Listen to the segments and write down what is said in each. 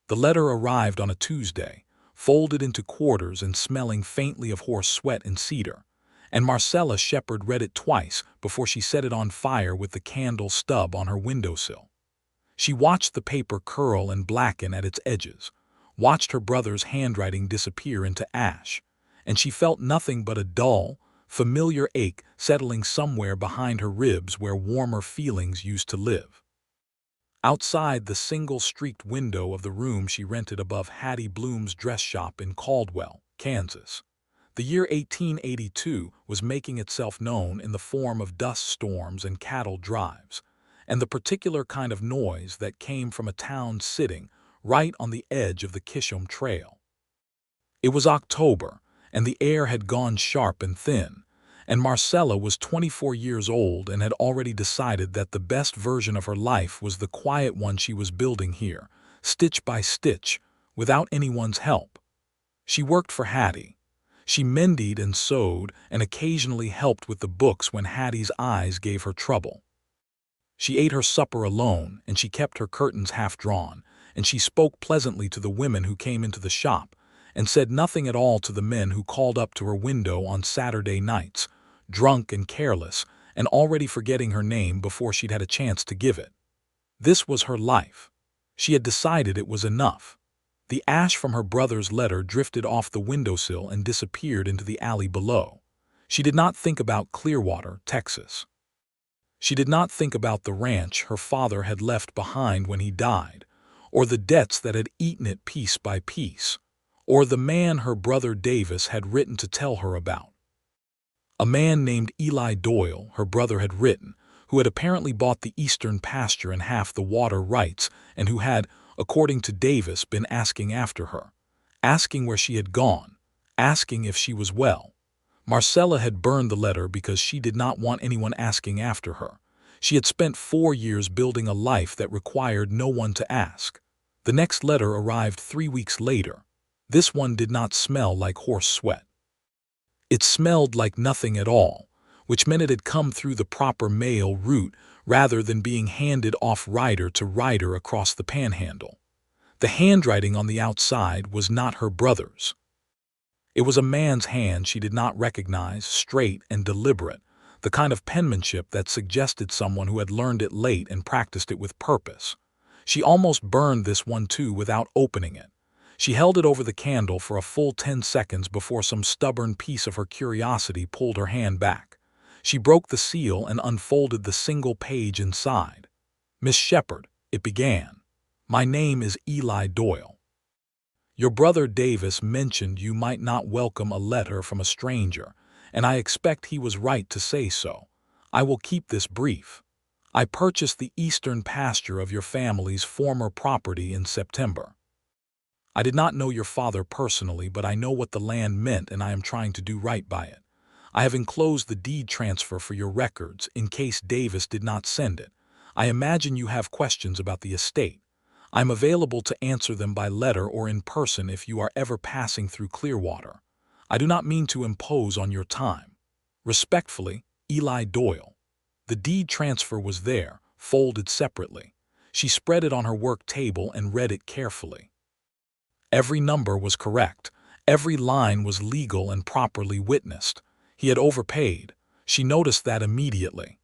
The letter arrived on a Tuesday, folded into quarters and smelling faintly of horse sweat and cedar, and Marcella Shepard read it twice before she set it on fire with the candle stub on her windowsill. She watched the paper curl and blacken at its edges, watched her brother's handwriting disappear into ash, and she felt nothing but a dull, familiar ache settling somewhere behind her ribs where warmer feelings used to live. Outside the single-streaked window of the room she rented above Hattie Bloom's dress shop in Caldwell, Kansas, the year 1882 was making itself known in the form of dust storms and cattle drives, and the particular kind of noise that came from a town sitting right on the edge of the Kishom Trail. It was October, and the air had gone sharp and thin, and Marcella was 24 years old and had already decided that the best version of her life was the quiet one she was building here, stitch by stitch, without anyone's help. She worked for Hattie. She mended and sewed and occasionally helped with the books when Hattie's eyes gave her trouble. She ate her supper alone, and she kept her curtains half drawn, and she spoke pleasantly to the women who came into the shop, and said nothing at all to the men who called up to her window on Saturday nights, drunk and careless, and already forgetting her name before she'd had a chance to give it. This was her life. She had decided it was enough. The ash from her brother's letter drifted off the windowsill and disappeared into the alley below. She did not think about Clearwater, Texas. She did not think about the ranch her father had left behind when he died, or the debts that had eaten it piece by piece, or the man her brother Davis had written to tell her about. A man named Eli Doyle, her brother had written, who had apparently bought the eastern pasture and half the water rights, and who had, according to Davis, been asking after her, asking where she had gone, asking if she was well. Marcella had burned the letter because she did not want anyone asking after her. She had spent 4 years building a life that required no one to ask. The next letter arrived 3 weeks later. This one did not smell like horse sweat. It smelled like nothing at all, which meant it had come through the proper mail route rather than being handed off rider to rider across the panhandle. The handwriting on the outside was not her brother's. It was a man's hand she did not recognize, straight and deliberate, the kind of penmanship that suggested someone who had learned it late and practiced it with purpose. She almost burned this one too without opening it. She held it over the candle for a full 10 seconds before some stubborn piece of her curiosity pulled her hand back. She broke the seal and unfolded the single page inside. "Miss Shepard," it began, "my name is Eli Doyle. Your brother Davis mentioned you might not welcome a letter from a stranger, and I expect he was right to say so. I will keep this brief. I purchased the eastern pasture of your family's former property in September. I did not know your father personally, but I know what the land meant and I am trying to do right by it. I have enclosed the deed transfer for your records in case Davis did not send it. I imagine you have questions about the estate. I am available to answer them by letter or in person if you are ever passing through Clearwater. I do not mean to impose on your time. Respectfully, Eli Doyle." The deed transfer was there, folded separately. She spread it on her work table and read it carefully. Every number was correct. Every line was legal and properly witnessed. He had overpaid. She noticed that immediately.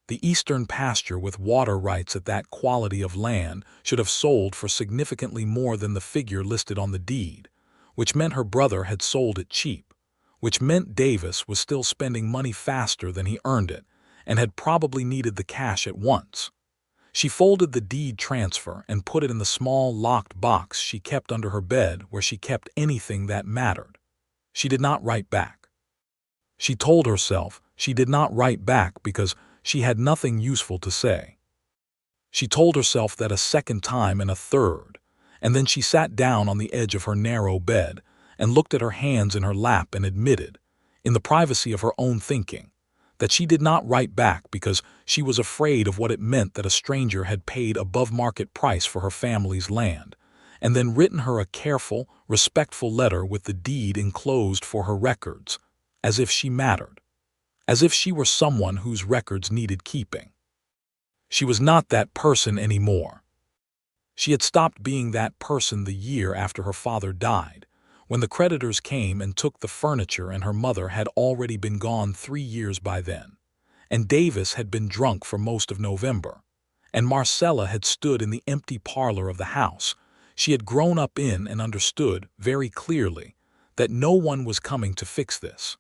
The eastern pasture with water rights at that quality of land should have sold for significantly more than the figure listed on the deed, which meant her brother had sold it cheap, which meant Davis was still spending money faster than he earned it and had probably needed the cash at once. She folded the deed transfer and put it in the small locked box she kept under her bed where she kept anything that mattered. She did not write back. She told herself she did not write back because she had nothing useful to say. She told herself that a second time and a third, and then she sat down on the edge of her narrow bed and looked at her hands in her lap and admitted, in the privacy of her own thinking, that she did not write back because she was afraid of what it meant that a stranger had paid above market price for her family's land, and then written her a careful, respectful letter with the deed enclosed for her records, as if she mattered, as if she were someone whose records needed keeping. She was not that person anymore. She had stopped being that person the year after her father died, when the creditors came and took the furniture, and her mother had already been gone 3 years by then. And Davis had been drunk for most of November. And Marcella had stood in the empty parlor of the house. She had grown up in and understood very clearly that no one was coming to fix this.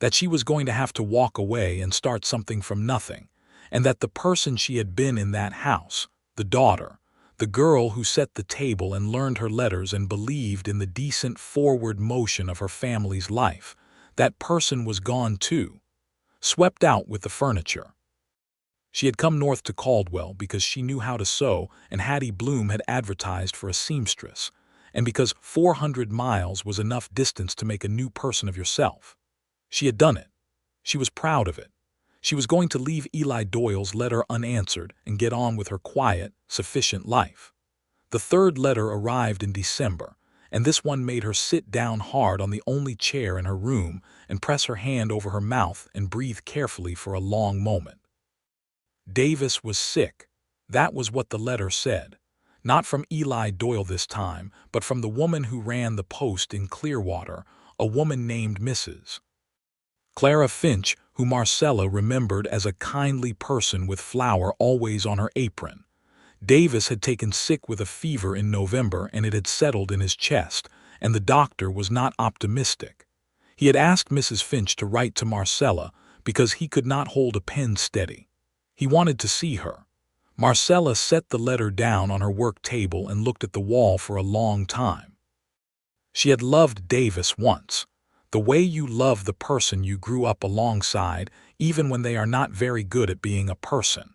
That she was going to have to walk away and start something from nothing, and that the person she had been in that house, the daughter, the girl who set the table and learned her letters and believed in the decent forward motion of her family's life, that person was gone too, swept out with the furniture. She had come north to Caldwell because she knew how to sew, and Hattie Bloom had advertised for a seamstress, and because 400 miles was enough distance to make a new person of yourself. She had done it. She was proud of it. She was going to leave Eli Doyle's letter unanswered and get on with her quiet, sufficient life. The third letter arrived in December, and this one made her sit down hard on the only chair in her room and press her hand over her mouth and breathe carefully for a long moment. Davis was sick. That was what the letter said. Not from Eli Doyle this time, but from the woman who ran the post in Clearwater, a woman named Mrs. Clara Finch, who Marcella remembered as a kindly person with flour always on her apron. Davis had taken sick with a fever in November, and it had settled in his chest, and the doctor was not optimistic. He had asked Mrs. Finch to write to Marcella because he could not hold a pen steady. He wanted to see her. Marcella set the letter down on her work table and looked at the wall for a long time. She had loved Davis once, the way you love the person you grew up alongside, even when they are not very good at being a person.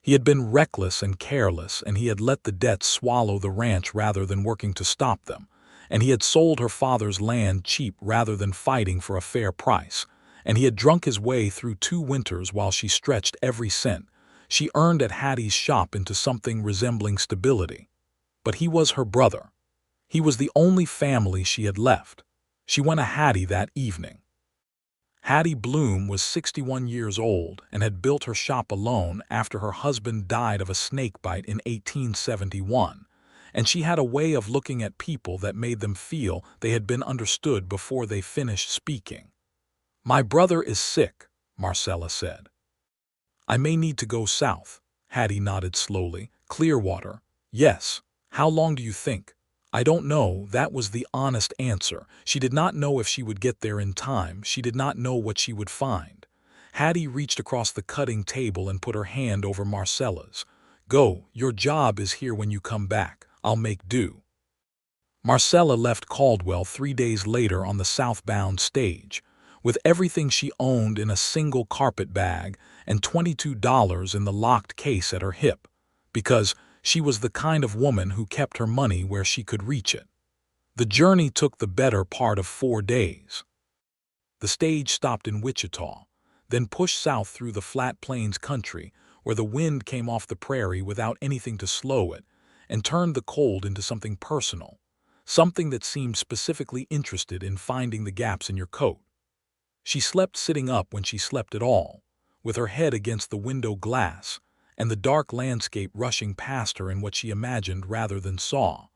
He had been reckless and careless, and he had let the debts swallow the ranch rather than working to stop them, and he had sold her father's land cheap rather than fighting for a fair price, and he had drunk his way through 2 winters while she stretched every cent she earned at Hattie's shop into something resembling stability. But he was her brother. He was the only family she had left. She went to Hattie that evening. Hattie Bloom was 61 years old and had built her shop alone after her husband died of a snakebite in 1871, and she had a way of looking at people that made them feel they had been understood before they finished speaking. "My brother is sick," Marcella said. "I may need to go south." Hattie nodded slowly. "Clearwater." "Yes. How long do you think?" "I don't know." That was the honest answer. She did not know if she would get there in time. She did not know what she would find. Hattie reached across the cutting table and put her hand over Marcella's. "Go. Your job is here when you come back. I'll make do." Marcella left Caldwell 3 days later on the southbound stage, with everything she owned in a single carpet bag and $22 in the locked case at her hip, because she was the kind of woman who kept her money where she could reach it. The journey took the better part of 4 days. The stage stopped in Wichita, then pushed south through the flat plains country where the wind came off the prairie without anything to slow it, and turned the cold into something personal, something that seemed specifically interested in finding the gaps in your coat. She slept sitting up when she slept at all, with her head against the window glass, and the dark landscape rushing past her in what she imagined rather than saw,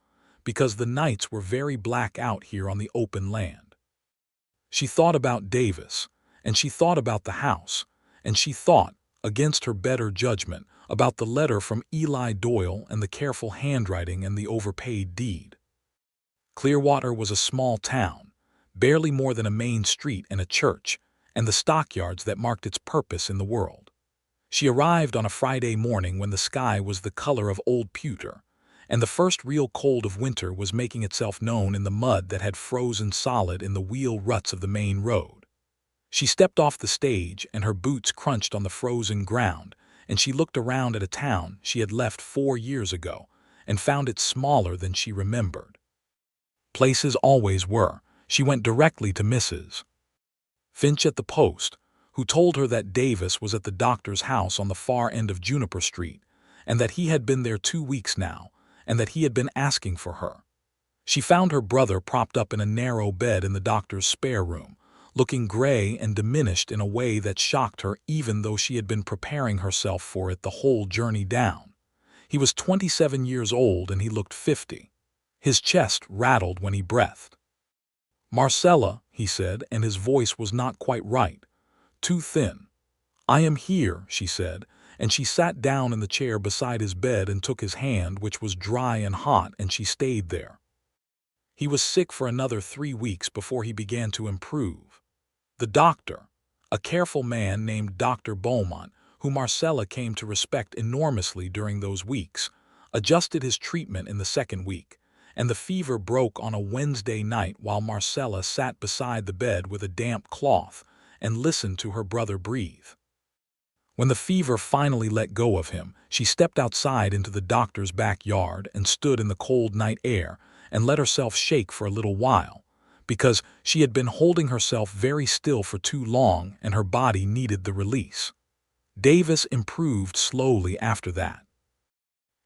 because the nights were very black out here on the open land. She thought about Davis, and she thought about the house, and she thought, against her better judgment, about the letter from Eli Doyle and the careful handwriting and the overpaid deed. Clearwater was a small town, barely more than a main street and a church, and the stockyards that marked its purpose in the world. She arrived on a Friday morning when the sky was the color of old pewter, and the first real cold of winter was making itself known in the mud that had frozen solid in the wheel ruts of the main road. She stepped off the stage, and her boots crunched on the frozen ground, and she looked around at a town she had left 4 years ago and found it smaller than she remembered. Places always were. She went directly to Mrs. Finch at the post, who told her that Davis was at the doctor's house on the far end of Juniper Street, and that he had been there 2 weeks now, and that he had been asking for her. She found her brother propped up in a narrow bed in the doctor's spare room, looking gray and diminished in a way that shocked her even though she had been preparing herself for it the whole journey down. He was 27 years old and he looked 50. His chest rattled when he breathed. "Marcella," he said, and his voice was not quite right. Too thin. "I am here," she said, and she sat down in the chair beside his bed and took his hand, which was dry and hot, and she stayed there. He was sick for another 3 weeks before he began to improve. The doctor, a careful man named Dr. Beaumont, who Marcella came to respect enormously during those weeks, adjusted his treatment in the second week, and the fever broke on a Wednesday night while Marcella sat beside the bed with a damp cloth and listened to her brother breathe. When the fever finally let go of him, she stepped outside into the doctor's backyard and stood in the cold night air and let herself shake for a little while, because she had been holding herself very still for too long and her body needed the release. Davis improved slowly after that.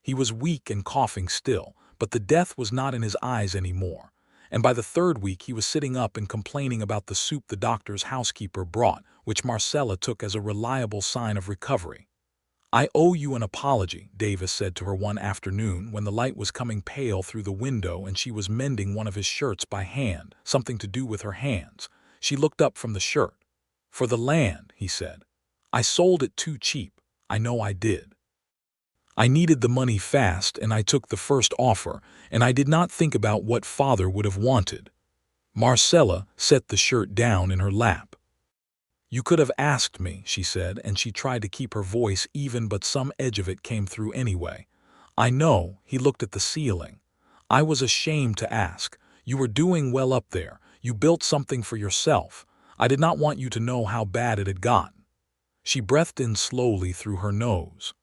He was weak and coughing still, but the death was not in his eyes anymore, and by the third week he was sitting up and complaining about the soup the doctor's housekeeper brought, which Marcella took as a reliable sign of recovery. "I owe you an apology," Davis said to her one afternoon when the light was coming pale through the window and she was mending one of his shirts by hand, something to do with her hands. She looked up from the shirt. "For the land," he said. "I sold it too cheap. I know I did. I needed the money fast and I took the first offer, and I did not think about what father would have wanted." Marcella set the shirt down in her lap. "You could have asked me," she said, and she tried to keep her voice even, but some edge of it came through anyway. "I know." He looked at the ceiling. "I was ashamed to ask. You were doing well up there. You built something for yourself. I did not want you to know how bad it had gotten." She breathed in slowly through her nose.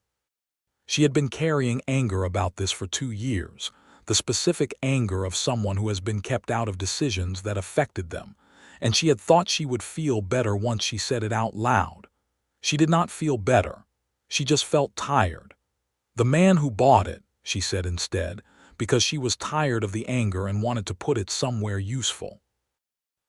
She had been carrying anger about this for 2 years, the specific anger of someone who has been kept out of decisions that affected them, and she had thought she would feel better once she said it out loud. She did not feel better. She just felt tired. "The man who bought it," she said instead, because she was tired of the anger and wanted to put it somewhere useful.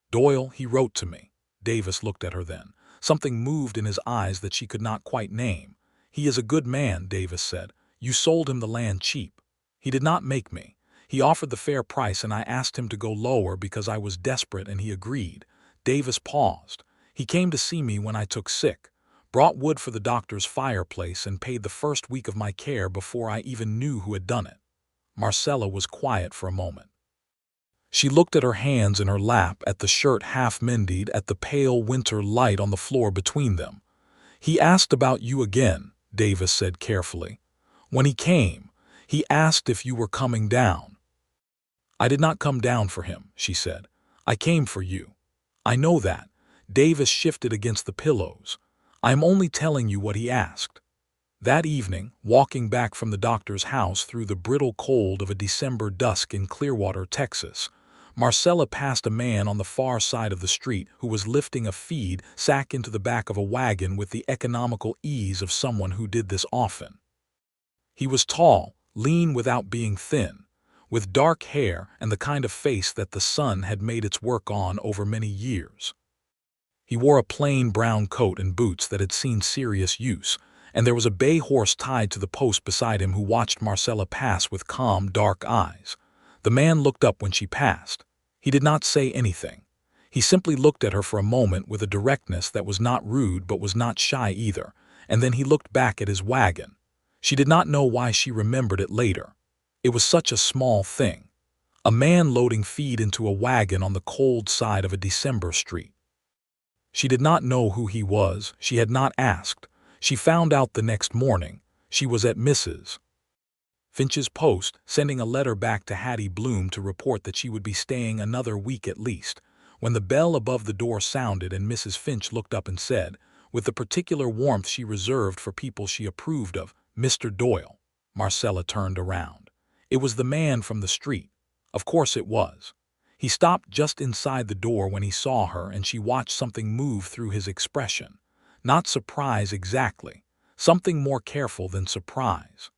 "Doyle, he wrote to me." Davis looked at her then. Something moved in his eyes that she could not quite name. "He is a good man," Davis said. "You sold him the land cheap. He did not make me. He offered the fair price and I asked him to go lower because I was desperate and he agreed." Davis paused. "He came to see me when I took sick, brought wood for the doctor's fireplace and paid the first week of my care before I even knew who had done it." Marcella was quiet for a moment. She looked at her hands in her lap, at the shirt half mended, at the pale winter light on the floor between them. "He asked about you again," Davis said carefully. "When he came, he asked if you were coming down." "I did not come down for him," she said. "I came for you." "I know that." Davis shifted against the pillows. "I am only telling you what he asked." That evening, walking back from the doctor's house through the brittle cold of a December dusk in Clearwater, Texas, Marcella passed a man on the far side of the street who was lifting a feed sack into the back of a wagon with the economical ease of someone who did this often. He was tall, lean without being thin, with dark hair and the kind of face that the sun had made its work on over many years. He wore a plain brown coat and boots that had seen serious use, and there was a bay horse tied to the post beside him who watched Marcella pass with calm, dark eyes. The man looked up when she passed. He did not say anything. He simply looked at her for a moment with a directness that was not rude but was not shy either, and then he looked back at his wagon. She did not know why she remembered it later. It was such a small thing. A man loading feed into a wagon on the cold side of a December street. She did not know who he was. She had not asked. She found out the next morning. She was at Mrs. Finch's post, sending a letter back to Hattie Bloom to report that she would be staying another week at least, when the bell above the door sounded and Mrs. Finch looked up and said, with the particular warmth she reserved for people she approved of, "Mr. Doyle." Marcella turned around. It was the man from the street. Of course it was. He stopped just inside the door when he saw her, and she watched something move through his expression. Not surprise exactly. Something more careful than surprise.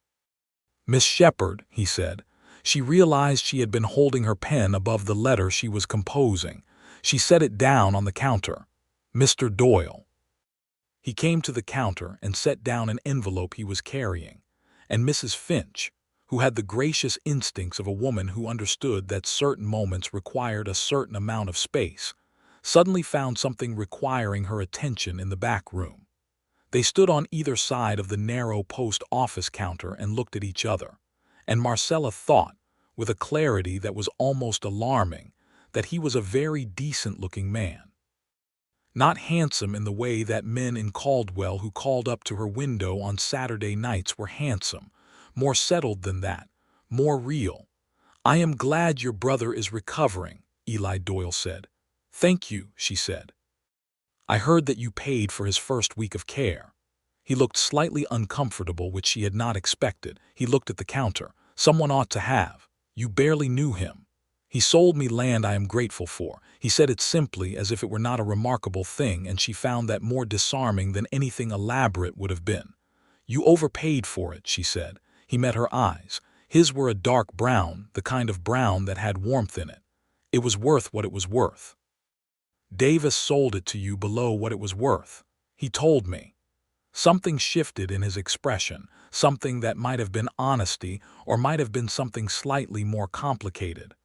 "Miss Shepard," he said. She realized she had been holding her pen above the letter she was composing. She set it down on the counter. "Mr. Doyle." He came to the counter and set down an envelope he was carrying, and Mrs. Finch, who had the gracious instincts of a woman who understood that certain moments required a certain amount of space, suddenly found something requiring her attention in the back room. They stood on either side of the narrow post office counter and looked at each other, and Marcella thought, with a clarity that was almost alarming, that he was a very decent-looking man. Not handsome in the way that men in Caldwell who called up to her window on Saturday nights were handsome, more settled than that, more real. "I am glad your brother is recovering," Eli Doyle said. "Thank you," she said. "I heard that you paid for his first week of care." He looked slightly uncomfortable, which she had not expected. He looked at the counter. "Someone ought to have. You barely knew him." "He sold me land I am grateful for." He said it simply, as if it were not a remarkable thing, and she found that more disarming than anything elaborate would have been. "You overpaid for it," she said. He met her eyes. His were a dark brown, the kind of brown that had warmth in it. "It was worth what it was worth." "Davis sold it to you below what it was worth. He told me." Something shifted in his expression, something that might have been honesty or might have been something slightly more complicated.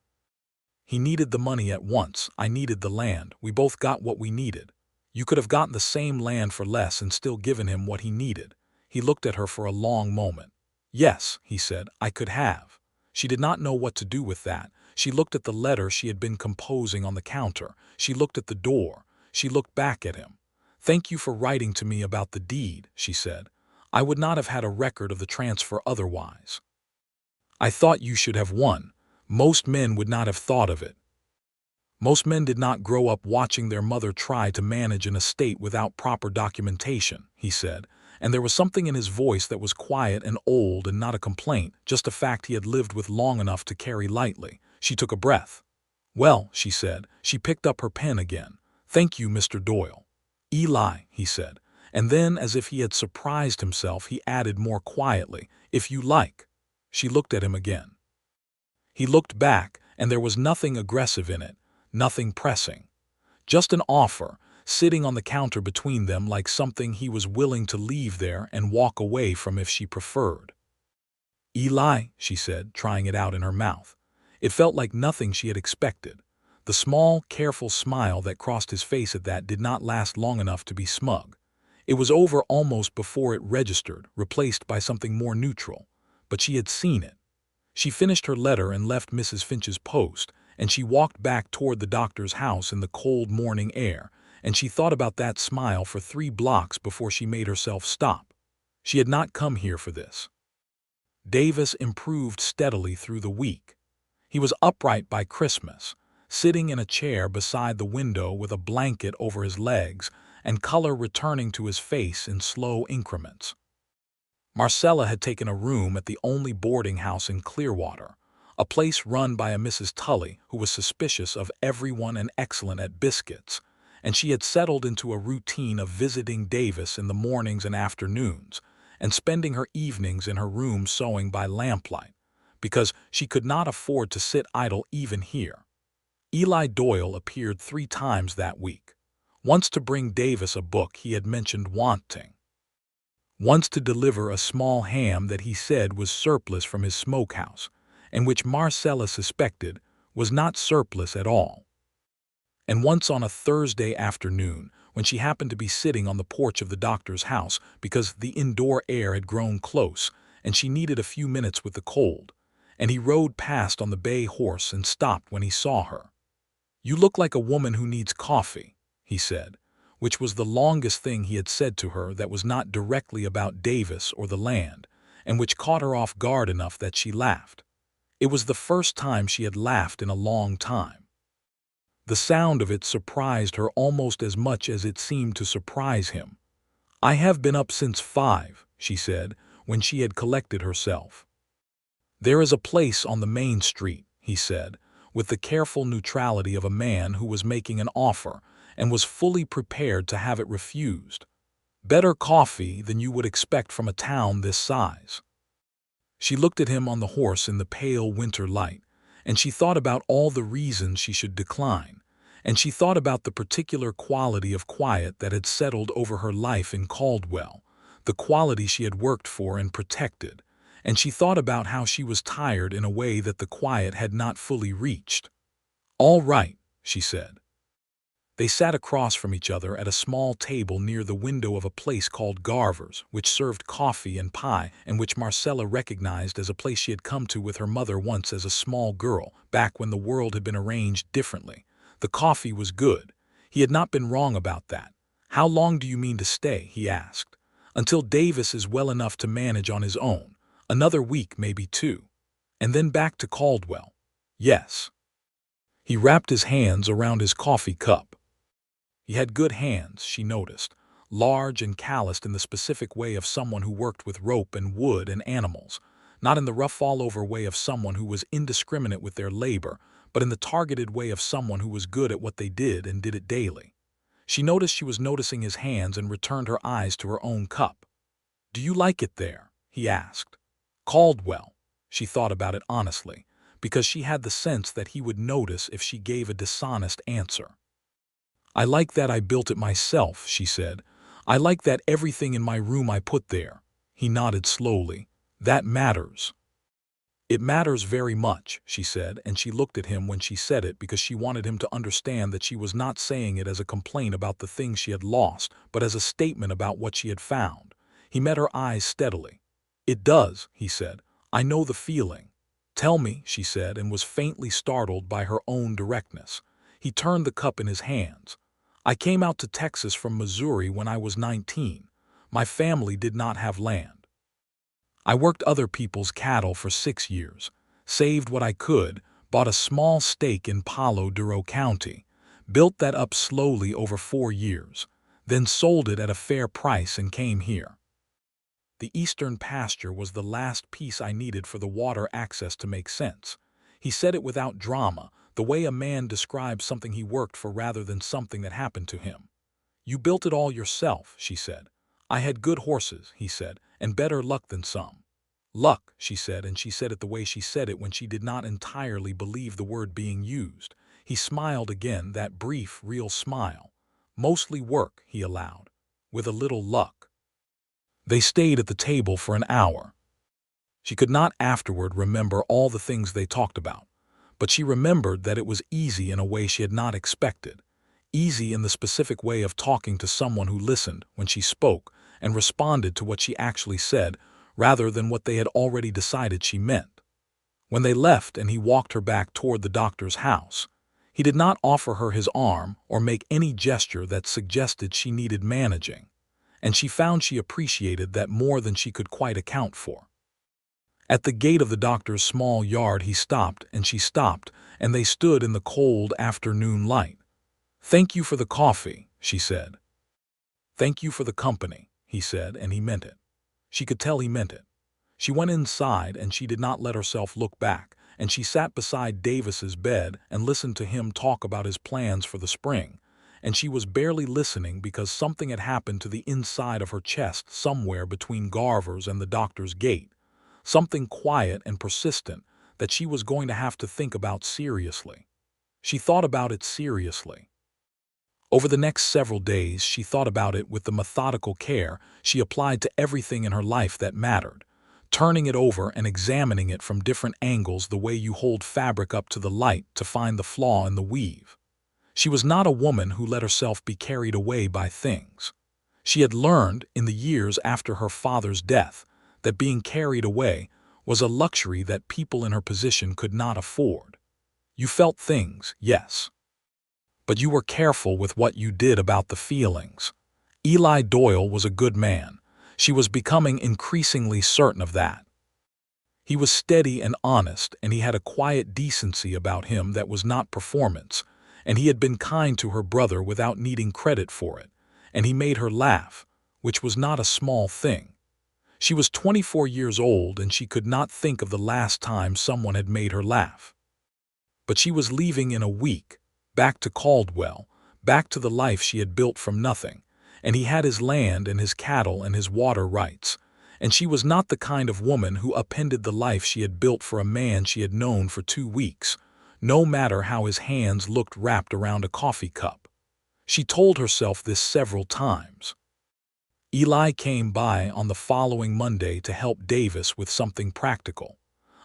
"He needed the money at once. I needed the land. We both got what we needed. You could have gotten the same land for less and still given him what he needed." He looked at her for a long moment. "Yes," he said, "I could have." She did not know what to do with that. She looked at the letter she had been composing on the counter. She looked at the door. She looked back at him. "Thank you for writing to me about the deed," she said. "I would not have had a record of the transfer otherwise. I thought you should have won. Most men would not have thought of it. Most men did not grow up watching their mother try to manage an estate without proper documentation," he said, and there was something in his voice that was quiet and old and not a complaint, just a fact he had lived with long enough to carry lightly. She took a breath. "Well," she said. She picked up her pen again. "Thank you, Mr. Doyle." "Eli," he said, and then, as if he had surprised himself, he added more quietly, "if you like." She looked at him again. He looked back, and there was nothing aggressive in it, nothing pressing. Just an offer, sitting on the counter between them like something he was willing to leave there and walk away from if she preferred. "Eli," she said, trying it out in her mouth. It felt like nothing she had expected. The small, careful smile that crossed his face at that did not last long enough to be smug. It was over almost before it registered, replaced by something more neutral. But she had seen it. She finished her letter and left Mrs. Finch's post, and she walked back toward the doctor's house in the cold morning air, and she thought about that smile for 3 blocks before she made herself stop. She had not come here for this. Davis improved steadily through the week. He was upright by Christmas, sitting in a chair beside the window with a blanket over his legs and color returning to his face in slow increments. Marcella had taken a room at the only boarding house in Clearwater, a place run by a Mrs. Tully who was suspicious of everyone and excellent at biscuits, and she had settled into a routine of visiting Davis in the mornings and afternoons, and spending her evenings in her room sewing by lamplight, because she could not afford to sit idle even here. Eli Doyle appeared 3 times that week, once to bring Davis a book he had mentioned wanting, once to deliver a small ham that he said was surplus from his smokehouse, and which Marcella suspected was not surplus at all, and once on a Thursday afternoon when she happened to be sitting on the porch of the doctor's house because the indoor air had grown close and she needed a few minutes with the cold, and he rode past on the bay horse and stopped when he saw her. "You look like a woman who needs coffee," he said, which was the longest thing he had said to her that was not directly about Davis or the land, and which caught her off guard enough that she laughed. It was the first time she had laughed in a long time. The sound of it surprised her almost as much as it seemed to surprise him. "I have been up since 5, she said, when she had collected herself. "There is a place on the main street," he said, with the careful neutrality of a man who was making an offer and was fully prepared to have it refused. "Better coffee than you would expect from a town this size." She looked at him on the horse in the pale winter light, and she thought about all the reasons she should decline, and she thought about the particular quality of quiet that had settled over her life in Caldwell, the quality she had worked for and protected, and she thought about how she was tired in a way that the quiet had not fully reached. "All right," she said. They sat across from each other at a small table near the window of a place called Garver's, which served coffee and pie, and which Marcella recognized as a place she had come to with her mother once as a small girl, back when the world had been arranged differently. The coffee was good. He had not been wrong about that. "How long do you mean to stay?" he asked. "Until Davis is well enough to manage on his own. Another week, maybe 2. And then back to Caldwell." "Yes." He wrapped his hands around his coffee cup. He had good hands, she noticed, large and calloused in the specific way of someone who worked with rope and wood and animals, not in the rough all-over way of someone who was indiscriminate with their labor, but in the targeted way of someone who was good at what they did and did it daily. She noticed she was noticing his hands and returned her eyes to her own cup. "Do you like it there?" he asked. Caldwell. She thought about it honestly, because she had the sense that he would notice if she gave a dishonest answer. "I like that I built it myself," she said. "I like that everything in my room I put there." He nodded slowly. "That matters." "It matters very much," she said, and she looked at him when she said it because she wanted him to understand that she was not saying it as a complaint about the things she had lost, but as a statement about what she had found. He met her eyes steadily. "It does," he said. "I know the feeling." "Tell me," she said, and was faintly startled by her own directness. He turned the cup in his hands. "I came out to Texas from Missouri when I was 19. My family did not have land. I worked other people's cattle for 6 years, saved what I could, bought a small stake in Palo Duro County, built that up slowly over 4 years, then sold it at a fair price and came here. The eastern pasture was the last piece I needed for the water access to make sense." He said it without drama, the way a man describes something he worked for rather than something that happened to him. "You built it all yourself," she said. "I had good horses," he said, "and better luck than some." "Luck," she said, and she said it the way she said it when she did not entirely believe the word being used. He smiled again, that brief, real smile. "Mostly work," he allowed, "with a little luck." They stayed at the table for an hour. She could not afterward remember all the things they talked about, but she remembered that it was easy in a way she had not expected. Easy in the specific way of talking to someone who listened when she spoke and responded to what she actually said, rather than what they had already decided she meant. When they left and he walked her back toward the doctor's house, he did not offer her his arm or make any gesture that suggested she needed managing, and she found she appreciated that more than she could quite account for. At the gate of the doctor's small yard he stopped, and she stopped, and they stood in the cold afternoon light. "Thank you for the coffee," she said. "Thank you for the company," he said, and he meant it. She could tell he meant it. She went inside, and she did not let herself look back, and she sat beside Davis's bed and listened to him talk about his plans for the spring, and she was barely listening because something had happened to the inside of her chest somewhere between Garver's and the doctor's gate. Something quiet and persistent that she was going to have to think about seriously. She thought about it seriously. Over the next several days, she thought about it with the methodical care she applied to everything in her life that mattered, turning it over and examining it from different angles the way you hold fabric up to the light to find the flaw in the weave. She was not a woman who let herself be carried away by things. She had learned, in the years after her father's death, that being carried away was a luxury that people in her position could not afford. You felt things, yes, but you were careful with what you did about the feelings. Eli Doyle was a good man. She was becoming increasingly certain of that. He was steady and honest, and he had a quiet decency about him that was not performance, and he had been kind to her brother without needing credit for it, and he made her laugh, which was not a small thing. She was 24 years old, and she could not think of the last time someone had made her laugh. But she was leaving in a week, back to Caldwell, back to the life she had built from nothing, and he had his land and his cattle and his water rights, and she was not the kind of woman who upended the life she had built for a man she had known for 2 weeks, no matter how his hands looked wrapped around a coffee cup. She told herself this several times. Eli came by on the following Monday to help Davis with something practical.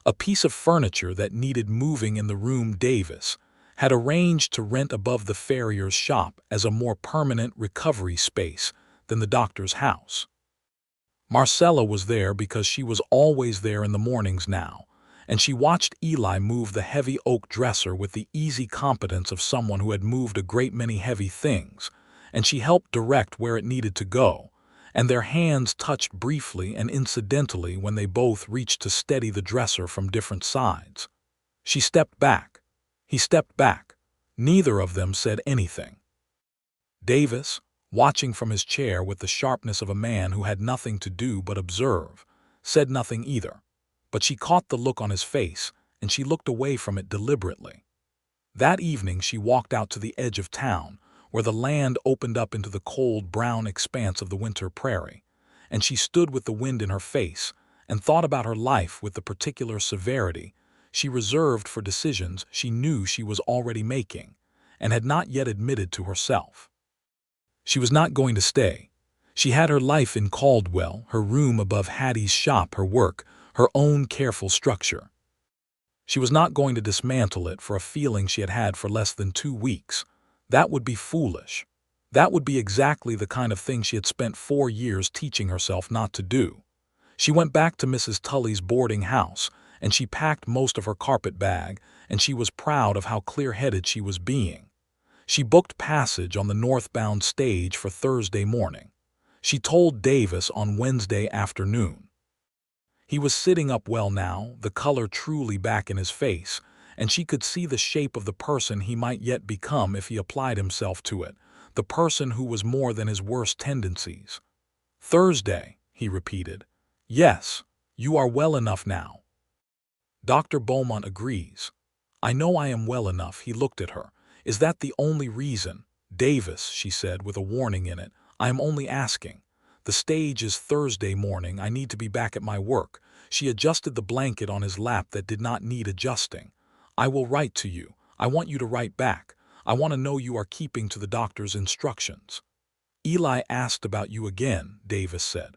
A piece of furniture that needed moving in the room Davis had arranged to rent above the farrier's shop as a more permanent recovery space than the doctor's house. Marcella was there because she was always there in the mornings now, and she watched Eli move the heavy oak dresser with the easy competence of someone who had moved a great many heavy things, and she helped direct where it needed to go, and their hands touched briefly and incidentally when they both reached to steady the dresser from different sides. She stepped back. He stepped back. Neither of them said anything. Davis, watching from his chair with the sharpness of a man who had nothing to do but observe, said nothing either, but she caught the look on his face, and she looked away from it deliberately. That evening she walked out to the edge of town, where the land opened up into the cold brown expanse of the winter prairie, and she stood with the wind in her face and thought about her life with the particular severity she reserved for decisions she knew she was already making and had not yet admitted to herself. She was not going to stay. She had her life in Caldwell, her room above Hattie's shop, her work, her own careful structure. She was not going to dismantle it for a feeling she had had for less than 2 weeks. That would be foolish. That would be exactly the kind of thing she had spent 4 years teaching herself not to do. She went back to Mrs. Tully's boarding house, and she packed most of her carpet bag, and she was proud of how clear-headed she was being. She booked passage on the northbound stage for Thursday morning. She told Davis on Wednesday afternoon. He was sitting up well now, the color truly back in his face, and she could see the shape of the person he might yet become if he applied himself to it, the person who was more than his worst tendencies. Thursday, he repeated. Yes, you are well enough now. Dr. Beaumont agrees. I know I am well enough, he looked at her. Is that the only reason? Davis, she said with a warning in it, I am only asking. The stage is Thursday morning, I need to be back at my work. She adjusted the blanket on his lap that did not need adjusting. I will write to you. I want you to write back. I want to know you are keeping to the doctor's instructions. Eli asked about you again, Davis said.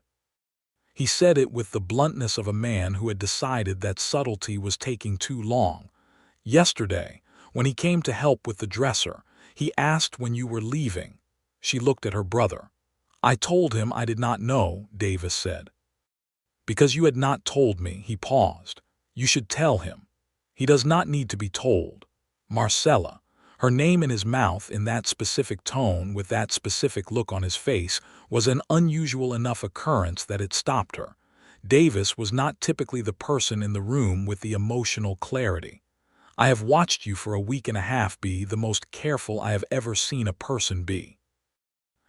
He said it with the bluntness of a man who had decided that subtlety was taking too long. Yesterday, when he came to help with the dresser, he asked when you were leaving. She looked at her brother. I told him I did not know, Davis said. Because you had not told me, he paused. You should tell him. He does not need to be told. Marcella, her name in his mouth in that specific tone with that specific look on his face, was an unusual enough occurrence that it stopped her. Davis was not typically the person in the room with the emotional clarity. I have watched you for a week and a half be the most careful I have ever seen a person be.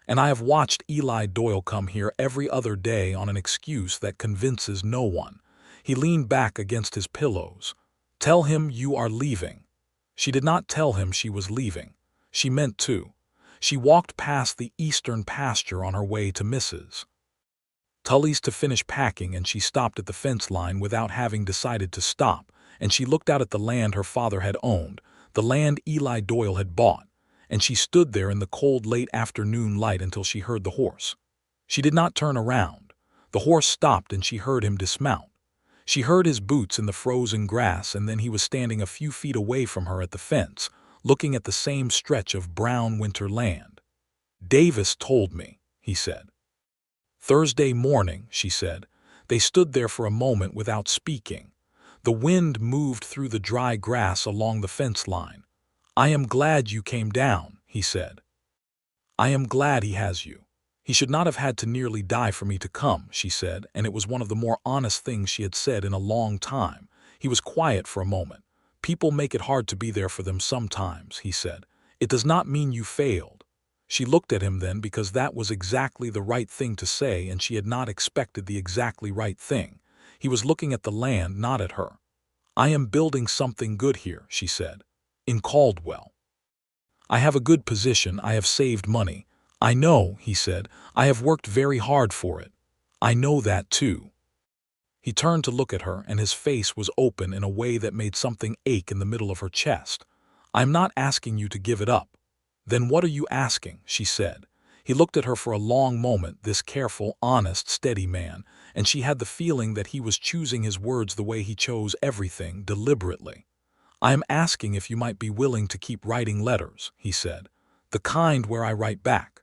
And I have watched Eli Doyle come here every other day on an excuse that convinces no one. He leaned back against his pillows. Tell him you are leaving. She did not tell him she was leaving. She meant to. She walked past the eastern pasture on her way to Mrs. Tully's to finish packing, and she stopped at the fence line without having decided to stop, and she looked out at the land her father had owned, the land Eli Doyle had bought, and she stood there in the cold late afternoon light until she heard the horse. She did not turn around. The horse stopped and she heard him dismount. She heard his boots in the frozen grass, and then he was standing a few feet away from her at the fence, looking at the same stretch of brown winter land. Davis told me, he said. Thursday morning, she said. They stood there for a moment without speaking. The wind moved through the dry grass along the fence line. I am glad you came down, he said. I am glad he has you. He should not have had to nearly die for me to come, she said, and it was one of the more honest things she had said in a long time. He was quiet for a moment. People make it hard to be there for them sometimes, he said. It does not mean you failed. She looked at him then because that was exactly the right thing to say, and she had not expected the exactly right thing. He was looking at the land, not at her. I am building something good here, she said. In Caldwell. I have a good position, I have saved money. I know, he said, I have worked very hard for it. I know that too. He turned to look at her, and his face was open in a way that made something ache in the middle of her chest. I'm not asking you to give it up. Then what are you asking? She said. He looked at her for a long moment, this careful, honest, steady man, and she had the feeling that he was choosing his words the way he chose everything, deliberately. "I am asking if you might be willing to keep writing letters," he said. "The kind where I write back."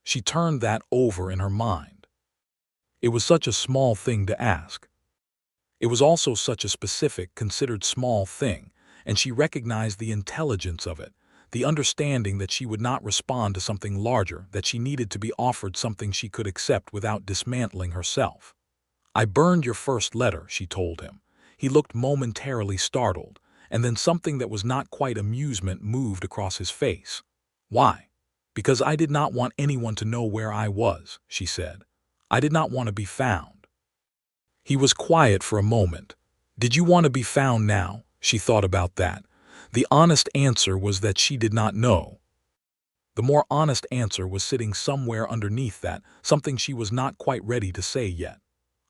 She turned that over in her mind. It was such a small thing to ask. It was also such a specific, considered small thing, and she recognized the intelligence of it, the understanding that she would not respond to something larger, that she needed to be offered something she could accept without dismantling herself. "I burned your first letter," she told him. He looked momentarily startled, and then something that was not quite amusement moved across his face. "Why?" "Because I did not want anyone to know where I was," she said. "I did not want to be found." He was quiet for a moment. Did you want to be found now? She thought about that. The honest answer was that she did not know. The more honest answer was sitting somewhere underneath that, something she was not quite ready to say yet.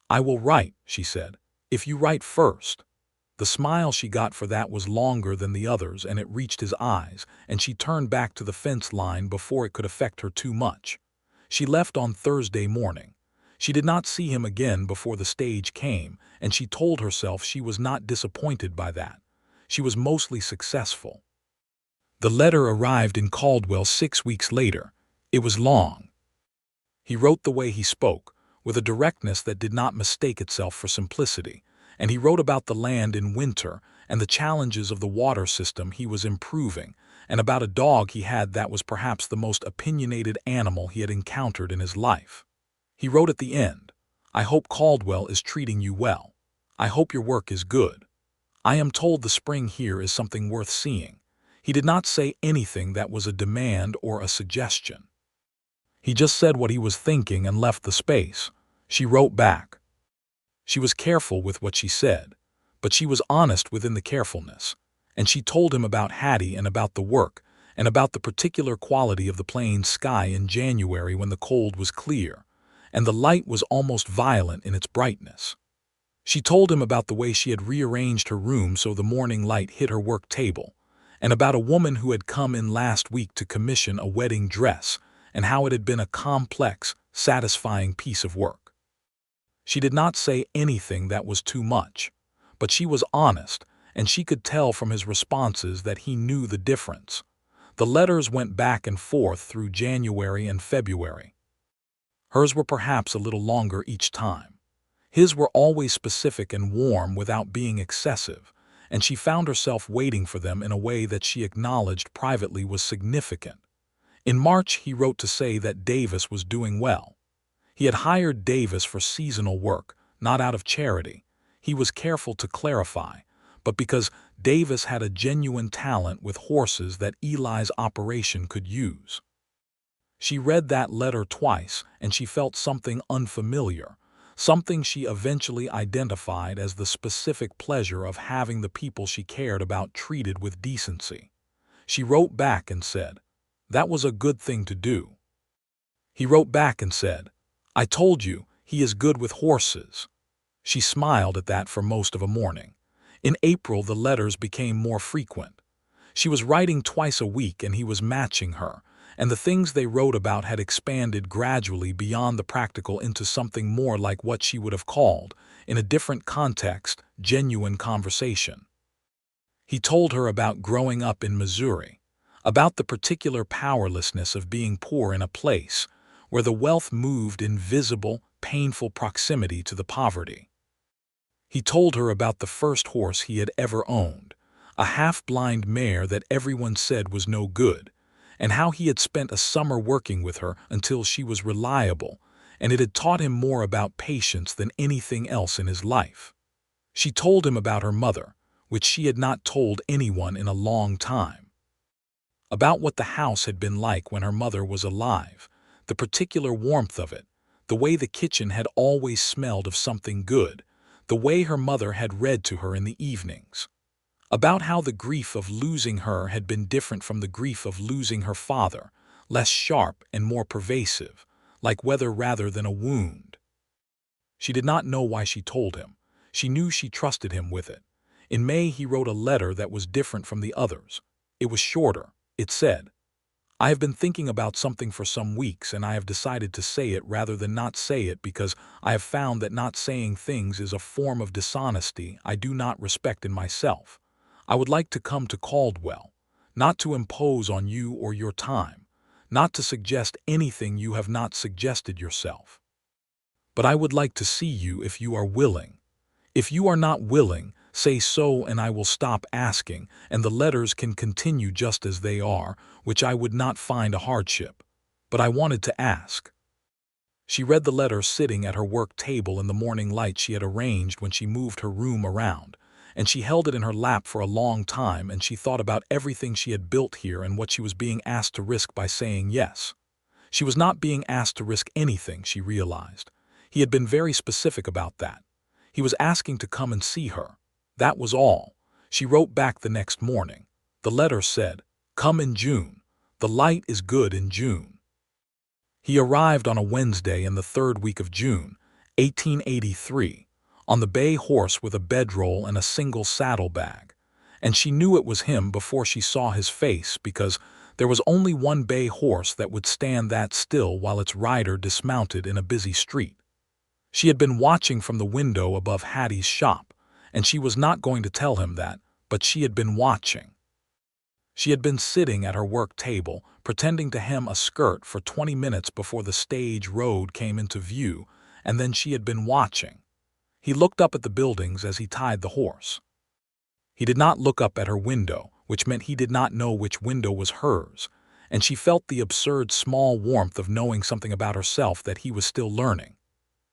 "I will write," she said, "if you write first." The smile she got for that was longer than the others, and it reached his eyes, and she turned back to the fence line before it could affect her too much. She left on Thursday morning. She did not see him again before the stage came, and she told herself she was not disappointed by that. She was mostly successful. The letter arrived in Caldwell 6 weeks later. It was long. He wrote the way he spoke, with a directness that did not mistake itself for simplicity, and he wrote about the land in winter and the challenges of the water system he was improving, and about a dog he had that was perhaps the most opinionated animal he had encountered in his life. He wrote at the end, "I hope Caldwell is treating you well. I hope your work is good. I am told the spring here is something worth seeing." He did not say anything that was a demand or a suggestion. He just said what he was thinking and left the space. She wrote back. She was careful with what she said, but she was honest within the carefulness, and she told him about Hattie and about the work, and about the particular quality of the plain sky in January when the cold was clear, and the light was almost violent in its brightness. She told him about the way she had rearranged her room so the morning light hit her work table, and about a woman who had come in last week to commission a wedding dress, and how it had been a complex, satisfying piece of work. She did not say anything that was too much, but she was honest, and she could tell from his responses that he knew the difference. The letters went back and forth through January and February. Hers were perhaps a little longer each time. His were always specific and warm without being excessive, and she found herself waiting for them in a way that she acknowledged privately was significant. In March, he wrote to say that Davis was doing well. He had hired Davis for seasonal work, not out of charity. He was careful to clarify, but because Davis had a genuine talent with horses that Eli's operation could use. She read that letter twice, and she felt something unfamiliar, something she eventually identified as the specific pleasure of having the people she cared about treated with decency. She wrote back and said, "That was a good thing to do." He wrote back and said, "I told you, he is good with horses." She smiled at that for most of a morning. In April, the letters became more frequent. She was writing twice a week, and he was matching her, and the things they wrote about had expanded gradually beyond the practical into something more like what she would have called, in a different context, genuine conversation. He told her about growing up in Missouri, about the particular powerlessness of being poor in a place where the wealth moved in visible, painful proximity to the poverty. He told her about the first horse he had ever owned, a half-blind mare that everyone said was no good, and how he had spent a summer working with her until she was reliable, and it had taught him more about patience than anything else in his life. She told him about her mother, which she had not told anyone in a long time. About what the house had been like when her mother was alive, the particular warmth of it, the way the kitchen had always smelled of something good, the way her mother had read to her in the evenings. About how the grief of losing her had been different from the grief of losing her father, less sharp and more pervasive, like weather rather than a wound. She did not know why she told him. She knew she trusted him with it. In May, he wrote a letter that was different from the others. It was shorter. It said, I have been thinking about something for some weeks, and I have decided to say it rather than not say it because I have found that not saying things is a form of dishonesty I do not respect in myself. I would like to come to Caldwell, not to impose on you or your time, not to suggest anything you have not suggested yourself. But I would like to see you if you are willing. If you are not willing, say so and I will stop asking, and the letters can continue just as they are, which I would not find a hardship. But I wanted to ask. She read the letter sitting at her work table in the morning light she had arranged when she moved her room around, and she held it in her lap for a long time, and she thought about everything she had built here and what she was being asked to risk by saying yes. She was not being asked to risk anything, she realized. He had been very specific about that. He was asking to come and see her. That was all. She wrote back the next morning. The letter said, "Come in June. The light is good in June." He arrived on a Wednesday in the third week of June, 1883, on the bay horse with a bedroll and a single saddlebag. And she knew it was him before she saw his face because there was only one bay horse that would stand that still while its rider dismounted in a busy street. She had been watching from the window above Hattie's shop, and she was not going to tell him that, but she had been watching. She had been sitting at her work table, pretending to hem a skirt for 20 minutes before the stage road came into view, and then she had been watching. He looked up at the buildings as he tied the horse. He did not look up at her window, which meant he did not know which window was hers, and she felt the absurd small warmth of knowing something about herself that he was still learning.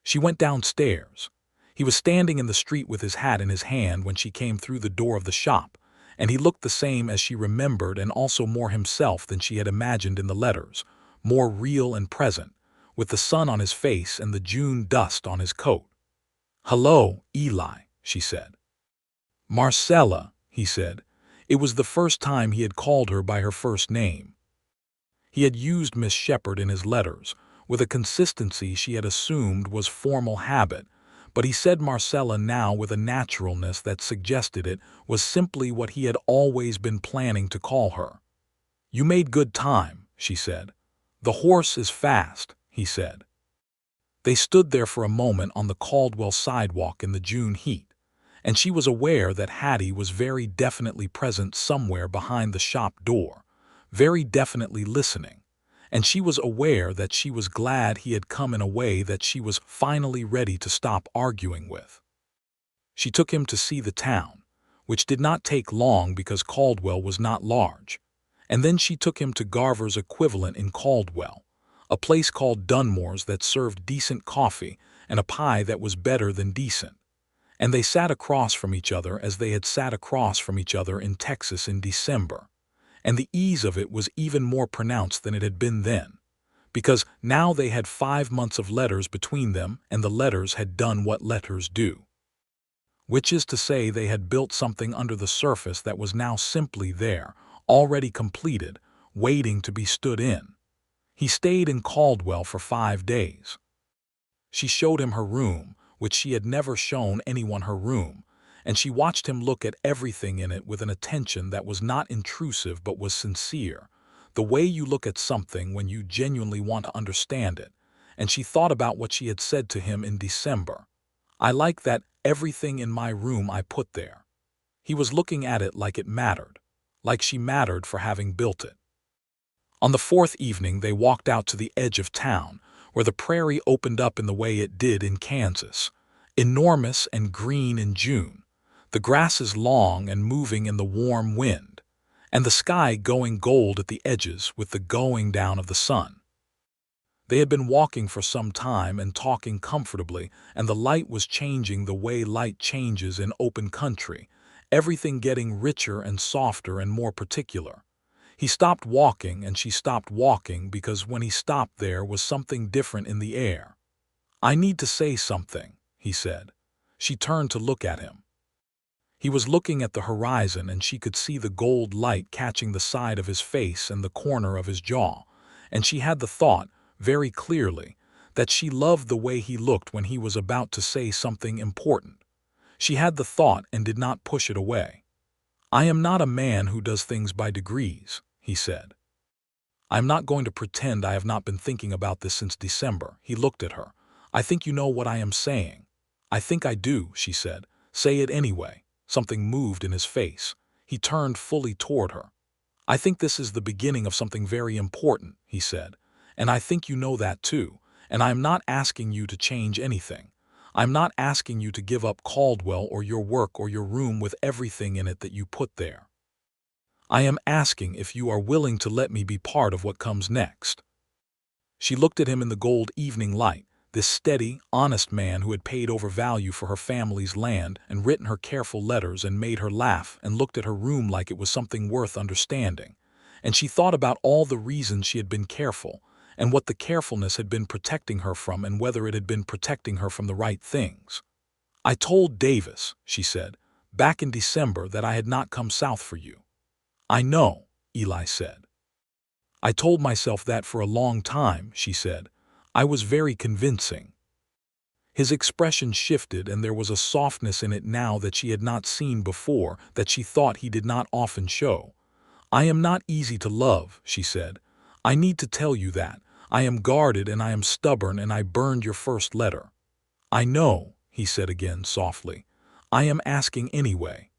She went downstairs. He was standing in the street with his hat in his hand when she came through the door of the shop, and he looked the same as she remembered and also more himself than she had imagined in the letters, more real and present, with the sun on his face and the June dust on his coat. "Hello, Eli," she said. "Marcella," he said. It was the first time he had called her by her first name. He had used Miss Shepard in his letters, with a consistency she had assumed was formal habit, but he said Marcella now with a naturalness that suggested it was simply what he had always been planning to call her. "You made good time," she said. "The horse is fast," he said. They stood there for a moment on the Caldwell sidewalk in the June heat, and she was aware that Hattie was very definitely present somewhere behind the shop door, very definitely listening, and she was aware that she was glad he had come in a way that she was finally ready to stop arguing with. She took him to see the town, which did not take long because Caldwell was not large, and then she took him to Garver's equivalent in Caldwell, a place called Dunmore's that served decent coffee and a pie that was better than decent. And they sat across from each other as they had sat across from each other in Texas in December. And the ease of it was even more pronounced than it had been then, because now they had 5 months of letters between them and the letters had done what letters do. Which is to say they had built something under the surface that was now simply there, already completed, waiting to be stood in. He stayed in Caldwell for 5 days. She showed him her room, which she had never shown anyone her room, and she watched him look at everything in it with an attention that was not intrusive but was sincere, the way you look at something when you genuinely want to understand it, and she thought about what she had said to him in December. "I like that everything in my room I put there." He was looking at it like it mattered, like she mattered for having built it. On the 4th evening they walked out to the edge of town, where the prairie opened up in the way it did in Kansas, enormous and green in June, the grasses long and moving in the warm wind, and the sky going gold at the edges with the going down of the sun. They had been walking for some time and talking comfortably, and the light was changing the way light changes in open country, everything getting richer and softer and more particular. He stopped walking and she stopped walking because when he stopped there was something different in the air. "I need to say something," he said. She turned to look at him. He was looking at the horizon and she could see the gold light catching the side of his face and the corner of his jaw, and she had the thought, very clearly, that she loved the way he looked when he was about to say something important. She had the thought and did not push it away. "I am not a man who does things by degrees," he said. I'm not going to pretend I have not been thinking about this since December. He looked at her. I think you know what I am saying. I think I do, she said. Say it anyway. Something moved in his face. He turned fully toward her. I think this is the beginning of something very important, he said. And I think you know that too. And I am not asking you to change anything. I'm not asking you to give up Caldwell or your work or your room with everything in it that you put there. I am asking if you are willing to let me be part of what comes next. She looked at him in the gold evening light, this steady, honest man who had paid over value for her family's land and written her careful letters and made her laugh and looked at her room like it was something worth understanding. And she thought about all the reasons she had been careful and what the carefulness had been protecting her from and whether it had been protecting her from the right things. I told Davis, she said, back in December that I had not come south for you. I know, Eli said. I told myself that for a long time, she said. I was very convincing. His expression shifted and there was a softness in it now that she had not seen before, that she thought he did not often show. I am not easy to love, she said. I need to tell you that. I am guarded and I am stubborn and I burned your first letter. I know, he said again softly. I am asking anyway.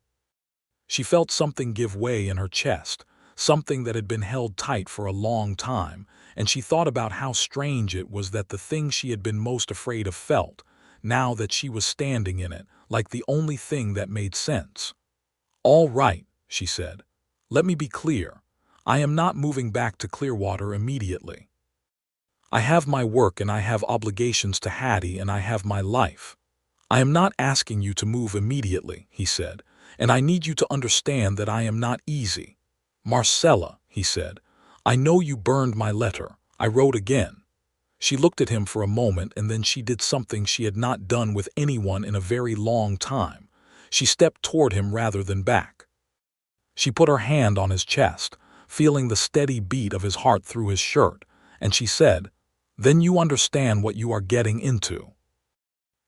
She felt something give way in her chest, something that had been held tight for a long time, and she thought about how strange it was that the thing she had been most afraid of felt, now that she was standing in it, like the only thing that made sense. All right, she said. Let me be clear. I am not moving back to Clearwater immediately. I have my work and I have obligations to Hattie and I have my life. I am not asking you to move immediately, he said, and I need you to understand that I am not easy. Marcella, he said, I know you burned my letter. I wrote again. She looked at him for a moment and then she did something she had not done with anyone in a very long time. She stepped toward him rather than back. She put her hand on his chest, feeling the steady beat of his heart through his shirt, and she said, Then you understand what you are getting into.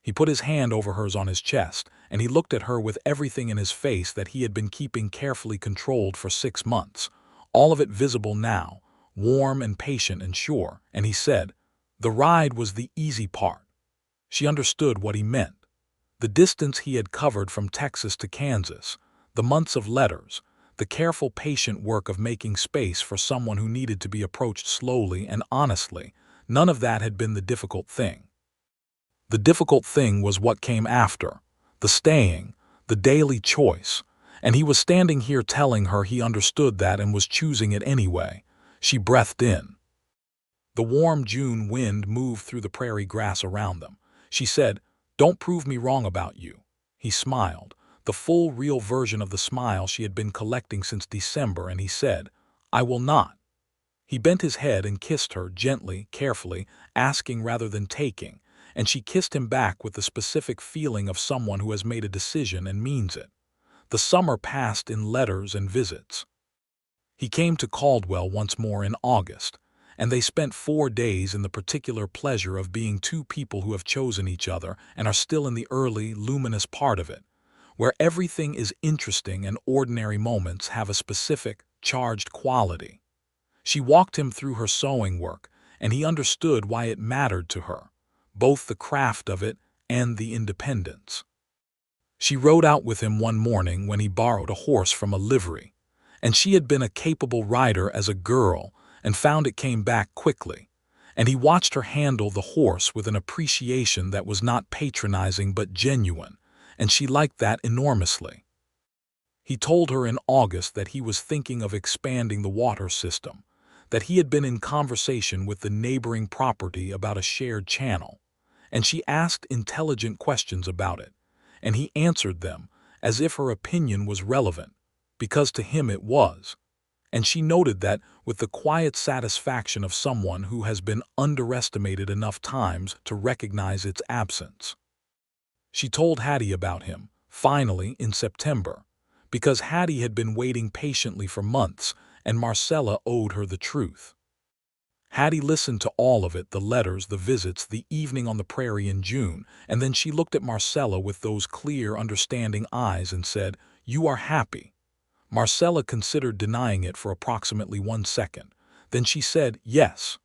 He put his hand over hers on his chest, and he looked at her with everything in his face that he had been keeping carefully controlled for 6 months, all of it visible now, warm and patient and sure, and he said, The ride was the easy part. She understood what he meant. The distance he had covered from Texas to Kansas, the months of letters, the careful patient work of making space for someone who needed to be approached slowly and honestly, none of that had been the difficult thing. The difficult thing was what came after, the staying, the daily choice, and he was standing here telling her he understood that and was choosing it anyway. She breathed in. The warm June wind moved through the prairie grass around them. She said, Don't prove me wrong about you. He smiled, the full, real version of the smile she had been collecting since December, and he said, I will not. He bent his head and kissed her gently, carefully, asking rather than taking, and she kissed him back with the specific feeling of someone who has made a decision and means it. The summer passed in letters and visits. He came to Caldwell once more in August, and they spent 4 days in the particular pleasure of being two people who have chosen each other and are still in the early, luminous part of it, where everything is interesting and ordinary moments have a specific, charged quality. She walked him through her sewing work, and he understood why it mattered to her, both the craft of it and the independence. She rode out with him one morning when he borrowed a horse from a livery, and she had been a capable rider as a girl and found it came back quickly, and he watched her handle the horse with an appreciation that was not patronizing but genuine, and she liked that enormously. He told her in August that he was thinking of expanding the water system, that he had been in conversation with the neighboring property about a shared channel, and she asked intelligent questions about it, and he answered them as if her opinion was relevant, because to him it was, and she noted that with the quiet satisfaction of someone who has been underestimated enough times to recognize its absence. She told Hattie about him, finally, in September, because Hattie had been waiting patiently for months, and Marcella owed her the truth. Hattie listened to all of it, the letters, the visits, the evening on the prairie in June, and then she looked at Marcella with those clear, understanding eyes and said, You are happy. Marcella considered denying it for approximately 1 second. Then she said, "Yes."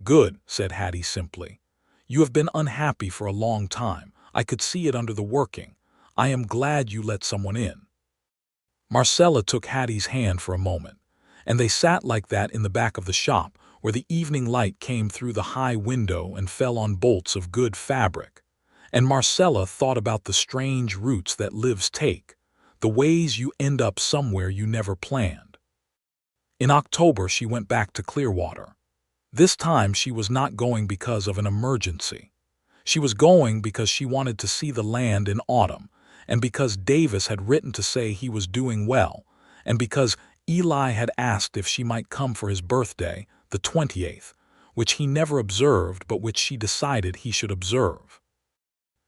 "Good," said Hattie simply. "You have been unhappy for a long time. I could see it under the working. I am glad you let someone in." Marcella took Hattie's hand for a moment, and they sat like that in the back of the shop, where the evening light came through the high window and fell on bolts of good fabric. And Marcella thought about the strange routes that lives take, the ways you end up somewhere you never planned. In October she went back to Clearwater. This time she was not going because of an emergency. She was going because she wanted to see the land in autumn, and because Davis had written to say he was doing well, and because Eli had asked if she might come for his birthday, the 28th, which he never observed but which she decided he should observe.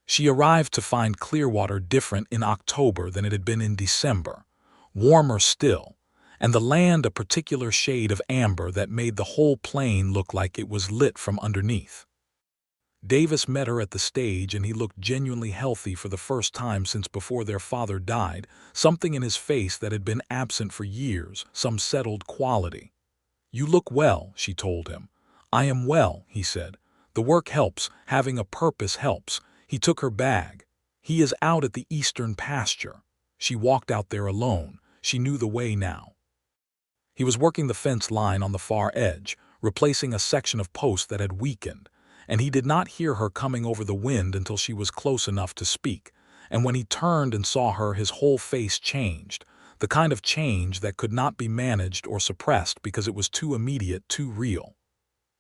She arrived to find Clearwater different in October than it had been in December, warmer still, and the land a particular shade of amber that made the whole plain look like it was lit from underneath. Davis met her at the stage, and he looked genuinely healthy for the first time since before their father died, something in his face that had been absent for years, some settled quality. "You look well," she told him. "I am well," he said. "The work helps, having a purpose helps." He took her bag. "He is out at the eastern pasture." She walked out there alone. She knew the way now. He was working the fence line on the far edge, replacing a section of post that had weakened, and he did not hear her coming over the wind until she was close enough to speak, and when he turned and saw her his whole face changed, the kind of change that could not be managed or suppressed because it was too immediate, too real.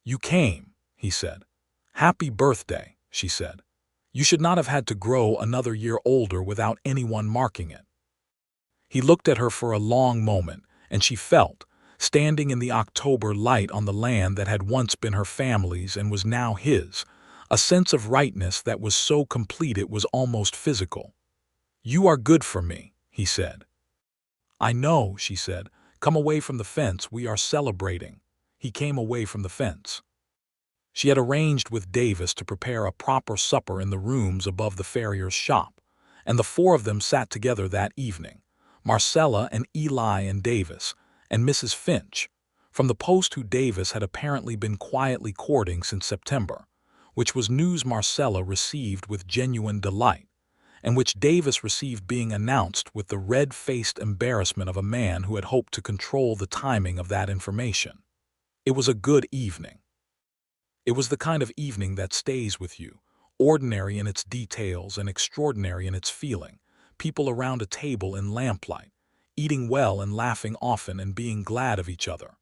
"You came," he said. "Happy birthday," she said. "You should not have had to grow another year older without anyone marking it." He looked at her for a long moment, and she felt, standing in the October light on the land that had once been her family's and was now his, a sense of rightness that was so complete it was almost physical. "You are good for me," he said. "I know," she said. "Come away from the fence, we are celebrating." He came away from the fence. She had arranged with Davis to prepare a proper supper in the rooms above the farrier's shop, and the four of them sat together that evening, Marcella and Eli and Davis, and Mrs. Finch, from the post who Davis had apparently been quietly courting since September, which was news Marcella received with genuine delight, and which Davis received being announced with the red-faced embarrassment of a man who had hoped to control the timing of that information. It was a good evening. It was the kind of evening that stays with you, ordinary in its details and extraordinary in its feeling, people around a table in lamplight, eating well and laughing often and being glad of each other.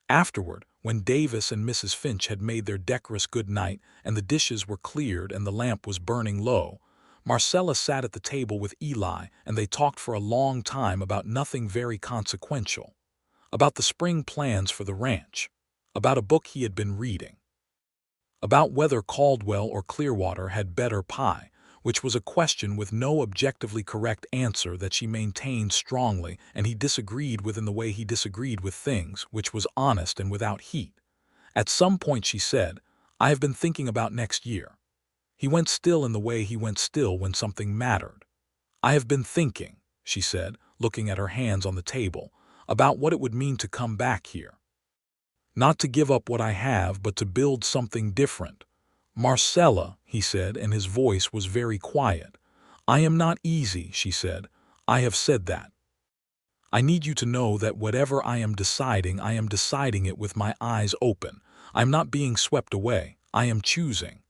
Afterward, when Davis and Mrs. Finch had made their decorous good night and the dishes were cleared and the lamp was burning low, Marcella sat at the table with Eli and they talked for a long time about nothing very consequential, about the spring plans for the ranch, about a book he had been reading, about whether Caldwell or Clearwater had better pie, which was a question with no objectively correct answer that she maintained strongly, and he disagreed with in the way he disagreed with things, which was honest and without heat. At some point she said, "I have been thinking about next year." He went still in the way he went still when something mattered. "I have been thinking," she said, looking at her hands on the table, "about what it would mean to come back here. Not to give up what I have, but to build something different." "Marcella," he said, and his voice was very quiet. "I am not easy," she said. "I have said that. I need you to know that whatever I am deciding it with my eyes open. I am not being swept away. I am choosing."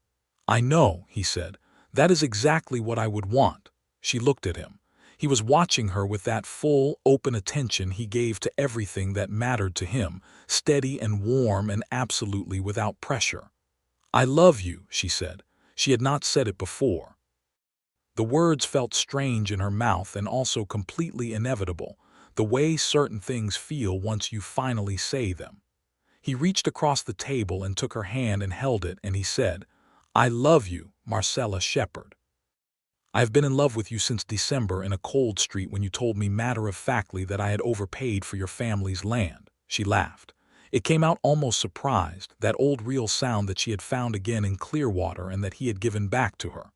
"I know," he said. "That is exactly what I would want." She looked at him. He was watching her with that full, open attention he gave to everything that mattered to him, steady and warm and absolutely without pressure. "I love you," she said. She had not said it before. The words felt strange in her mouth and also completely inevitable, the way certain things feel once you finally say them. He reached across the table and took her hand and held it, and he said, "I love you, Marcella Shepard. I have been in love with you since December in a cold street when you told me matter-of-factly that I had overpaid for your family's land." She laughed. It came out almost surprised, that old real sound that she had found again in Clearwater and that he had given back to her.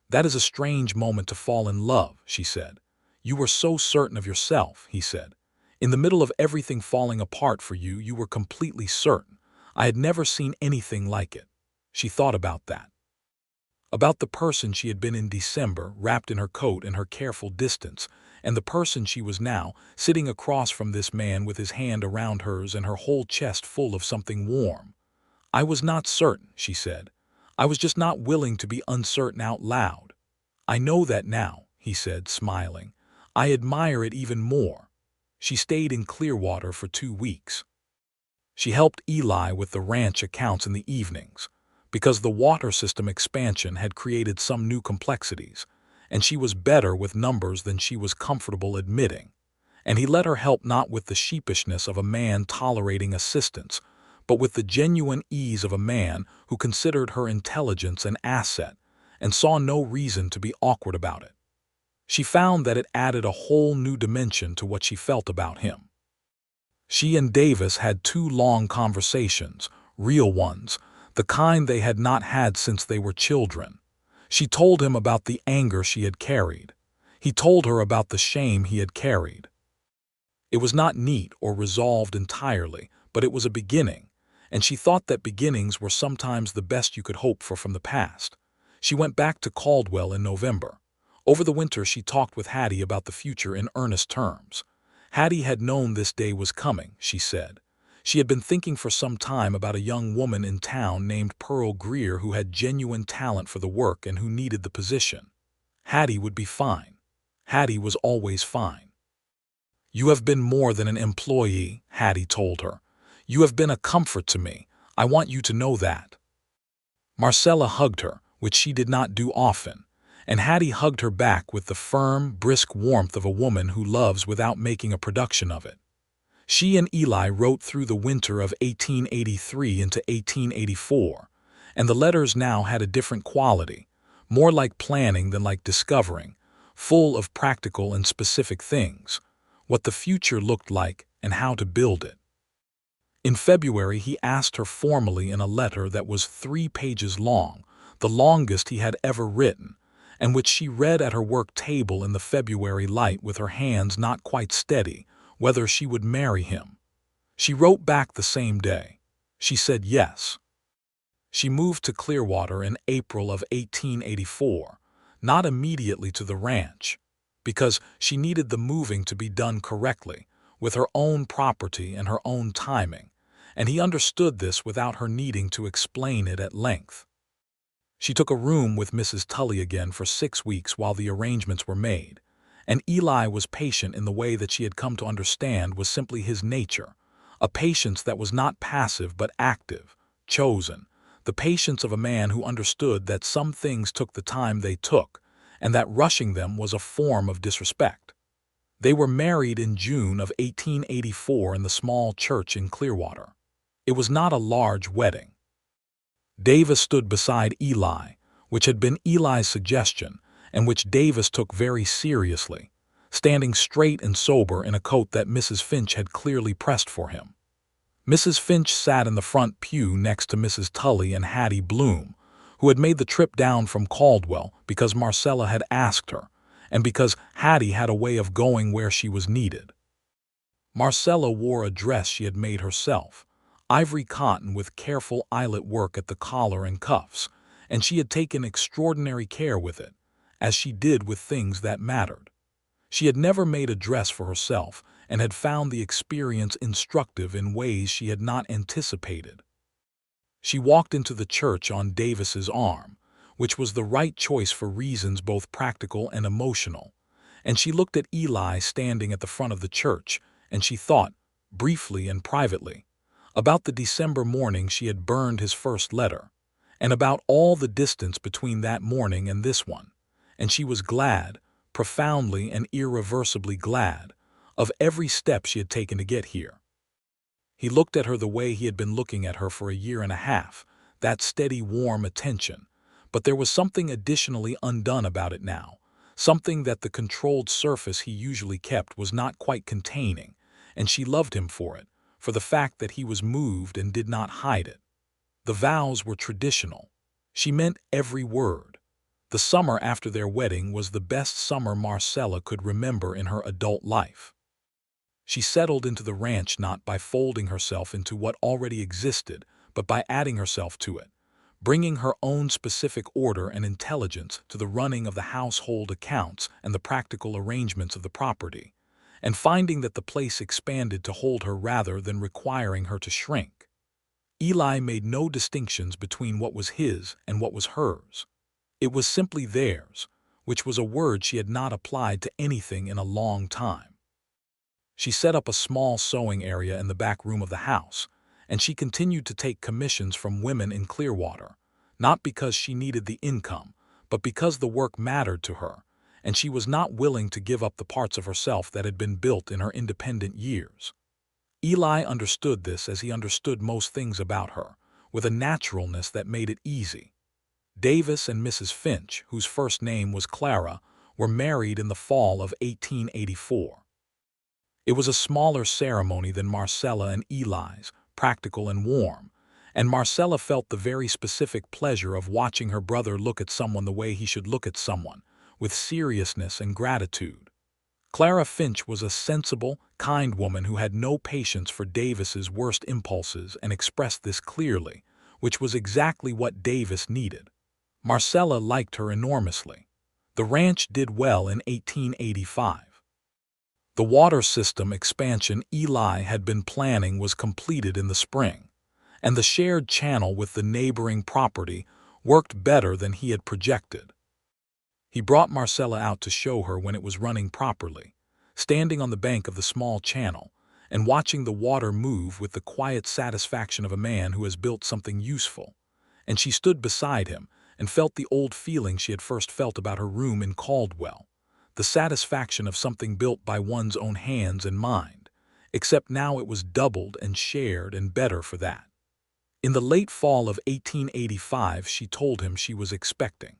"That is a strange moment to fall in love," she said. "You were so certain of yourself," he said. In the middle of everything falling apart for you, you were completely certain. I had never seen anything like it. She thought about that. About the person she had been in December, wrapped in her coat and her careful distance, and the person she was now, sitting across from this man with his hand around hers and her whole chest full of something warm. I was not certain, she said. I was just not willing to be uncertain out loud. I know that now, he said, smiling. I admire it even more. She stayed in Clearwater for 2 weeks. She helped Eli with the ranch accounts in the evenings, because the water system expansion had created some new complexities, and she was better with numbers than she was comfortable admitting. And he let her help not with the sheepishness of a man tolerating assistance, but with the genuine ease of a man who considered her intelligence an asset and saw no reason to be awkward about it. She found that it added a whole new dimension to what she felt about him. She and Davis had 2 long conversations, real ones, the kind they had not had since they were children. She told him about the anger she had carried. He told her about the shame he had carried. It was not neat or resolved entirely, but it was a beginning, and she thought that beginnings were sometimes the best you could hope for from the past. She went back to Caldwell in November. Over the winter she talked with Hattie about the future in earnest terms. Hattie had known this day was coming, she said. She had been thinking for some time about a young woman in town named Pearl Greer who had genuine talent for the work and who needed the position. Hattie would be fine. Hattie was always fine. You have been more than an employee, Hattie told her. You have been a comfort to me. I want you to know that. Marcella hugged her, which she did not do often, and Hattie hugged her back with the firm, brisk warmth of a woman who loves without making a production of it. She and Eli wrote through the winter of 1883 into 1884, and the letters now had a different quality, more like planning than like discovering, full of practical and specific things, what the future looked like and how to build it. In February, he asked her formally in a letter that was 3 pages long, the longest he had ever written, and which she read at her work table in the February light with her hands not quite steady, whether she would marry him. She wrote back the same day. She said yes. She moved to Clearwater in April of 1884, not immediately to the ranch, because she needed the moving to be done correctly, with her own property and her own timing, and he understood this without her needing to explain it at length. She took a room with Mrs. Tully again for 6 weeks while the arrangements were made, and Eli was patient in the way that she had come to understand was simply his nature, a patience that was not passive but active, chosen, the patience of a man who understood that some things took the time they took, and that rushing them was a form of disrespect. They were married in June of 1884 in the small church in Clearwater. It was not a large wedding. Davis stood beside Eli, which had been Eli's suggestion, and which Davis took very seriously, standing straight and sober in a coat that Mrs. Finch had clearly pressed for him. Mrs. Finch sat in the front pew next to Mrs. Tully and Hattie Bloom, who had made the trip down from Caldwell because Marcella had asked her, and because Hattie had a way of going where she was needed. Marcella wore a dress she had made herself, ivory cotton with careful eyelet work at the collar and cuffs, and she had taken extraordinary care with it, as she did with things that mattered. She had never made a dress for herself and had found the experience instructive in ways she had not anticipated. She walked into the church on Davis's arm, which was the right choice for reasons both practical and emotional, and she looked at Eli standing at the front of the church, and she thought, briefly and privately, about the December morning she had burned his first letter, and about all the distance between that morning and this one, and she was glad, profoundly and irreversibly glad, of every step she had taken to get here. He looked at her the way he had been looking at her for a year and a half, that steady, warm attention, but there was something additionally undone about it now, something that the controlled surface he usually kept was not quite containing, and she loved him for it, for the fact that he was moved and did not hide it. The vows were traditional. She meant every word. The summer after their wedding was the best summer Marcella could remember in her adult life. She settled into the ranch not by folding herself into what already existed, but by adding herself to it, bringing her own specific order and intelligence to the running of the household accounts and the practical arrangements of the property, and finding that the place expanded to hold her rather than requiring her to shrink. Eli made no distinctions between what was his and what was hers. It was simply theirs, which was a word she had not applied to anything in a long time. She set up a small sewing area in the back room of the house, and she continued to take commissions from women in Clearwater, not because she needed the income, but because the work mattered to her, and she was not willing to give up the parts of herself that had been built in her independent years. Eli understood this as he understood most things about her, with a naturalness that made it easy. Davis and Mrs. Finch, whose first name was Clara, were married in the fall of 1884. It was a smaller ceremony than Marcella and Eli's, practical and warm, and Marcella felt the very specific pleasure of watching her brother look at someone the way he should look at someone, with seriousness and gratitude. Clara Finch was a sensible, kind woman who had no patience for Davis's worst impulses and expressed this clearly, which was exactly what Davis needed. Marcella liked her enormously. The ranch did well in 1885. The water system expansion Eli had been planning was completed in the spring, and the shared channel with the neighboring property worked better than he had projected. He brought Marcella out to show her when it was running properly, standing on the bank of the small channel and watching the water move with the quiet satisfaction of a man who has built something useful. And she stood beside him and felt the old feeling she had first felt about her room in Caldwell, the satisfaction of something built by one's own hands and mind, except now it was doubled and shared and better for that. In the late fall of 1885, she told him she was expecting.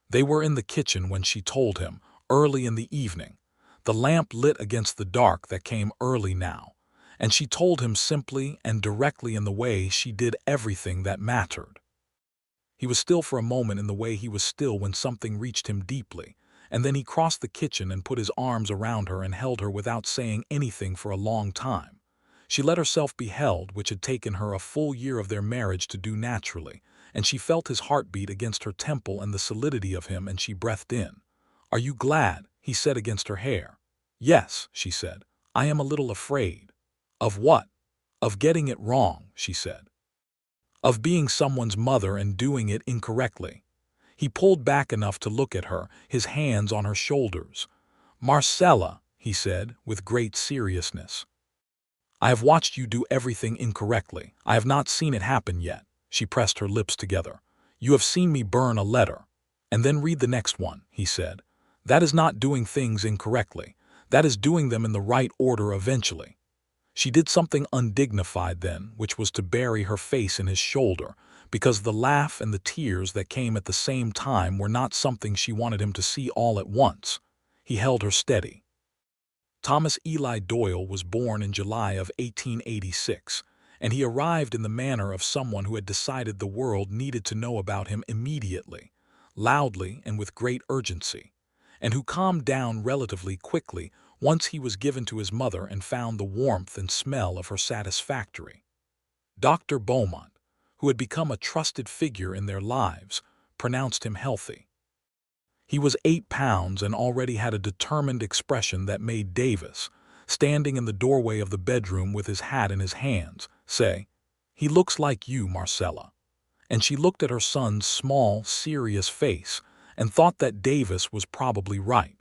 They were in the kitchen when she told him, early in the evening, the lamp lit against the dark that came early now, and she told him simply and directly in the way she did everything that mattered. He was still for a moment in the way he was still when something reached him deeply, and then he crossed the kitchen and put his arms around her and held her without saying anything for a long time. She let herself be held, which had taken her a full year of their marriage to do naturally, and she felt his heartbeat against her temple and the solidity of him, and she breathed in. "Are you glad?" he said against her hair. "Yes," she said. "I am a little afraid." "Of what?" "Of getting it wrong," she said. "Of being someone's mother and doing it incorrectly." He pulled back enough to look at her, his hands on her shoulders. "Marcella," he said, with great seriousness, "I have watched you do everything incorrectly. I have not seen it happen yet." She pressed her lips together. "You have seen me burn a letter, and then read the next one," he said. "That is not doing things incorrectly. That is doing them in the right order eventually." She did something undignified then, which was to bury her face in his shoulder, because the laugh and the tears that came at the same time were not something she wanted him to see all at once. He held her steady. Thomas Eli Doyle was born in July of 1886, and he arrived in the manner of someone who had decided the world needed to know about him immediately, loudly and with great urgency, and who calmed down relatively quickly once he was given to his mother and found the warmth and smell of her satisfactory. Dr. Beaumont, who had become a trusted figure in their lives, pronounced him healthy. He was 8 pounds and already had a determined expression that made Davis, standing in the doorway of the bedroom with his hat in his hands, say, "He looks like you, Marcella." And she looked at her son's small, serious face and thought that Davis was probably right.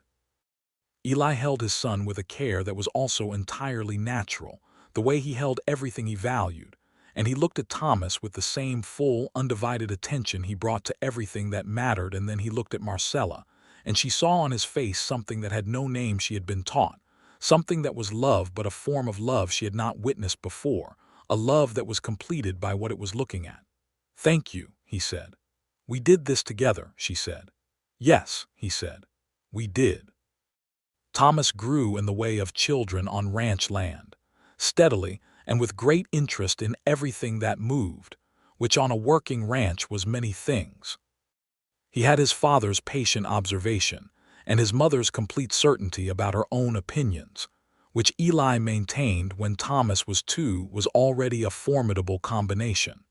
Eli held his son with a care that was also entirely natural, the way he held everything he valued, and he looked at Thomas with the same full, undivided attention he brought to everything that mattered, and then he looked at Marcella, and she saw on his face something that had no name she had been taught, something that was love but a form of love she had not witnessed before, a love that was completed by what it was looking at. "Thank you," he said. "We did this together," she said. "Yes," he said. "We did." Thomas grew in the way of children on ranch land, steadily and with great interest in everything that moved, which on a working ranch was many things. He had his father's patient observation and his mother's complete certainty about her own opinions, which Eli maintained when Thomas was 2 was already a formidable combination.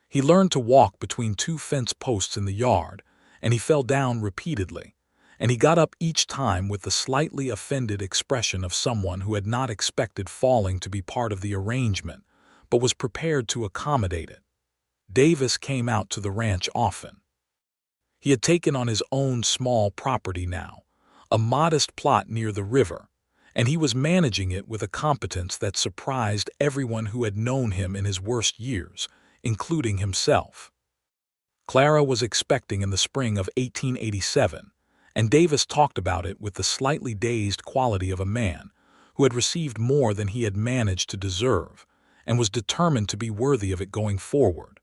He learned to walk between 2 fence posts in the yard, and he fell down repeatedly, and he got up each time with the slightly offended expression of someone who had not expected falling to be part of the arrangement, but was prepared to accommodate it. Davis came out to the ranch often. He had taken on his own small property now, a modest plot near the river, and he was managing it with a competence that surprised everyone who had known him in his worst years, including himself. Clara was expecting in the spring of 1887, and Davis talked about it with the slightly dazed quality of a man who had received more than he had managed to deserve and was determined to be worthy of it going forward.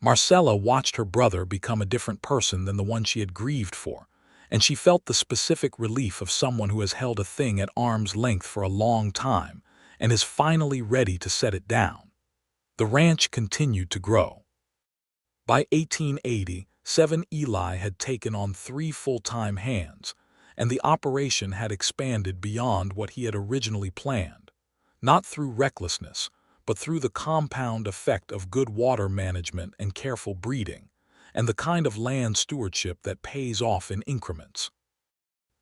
Marcella watched her brother become a different person than the one she had grieved for, and she felt the specific relief of someone who has held a thing at arm's length for a long time and is finally ready to set it down. The ranch continued to grow. By 1887, Eli had taken on 3 full-time hands, and the operation had expanded beyond what he had originally planned, not through recklessness, but through the compound effect of good water management and careful breeding, and the kind of land stewardship that pays off in increments.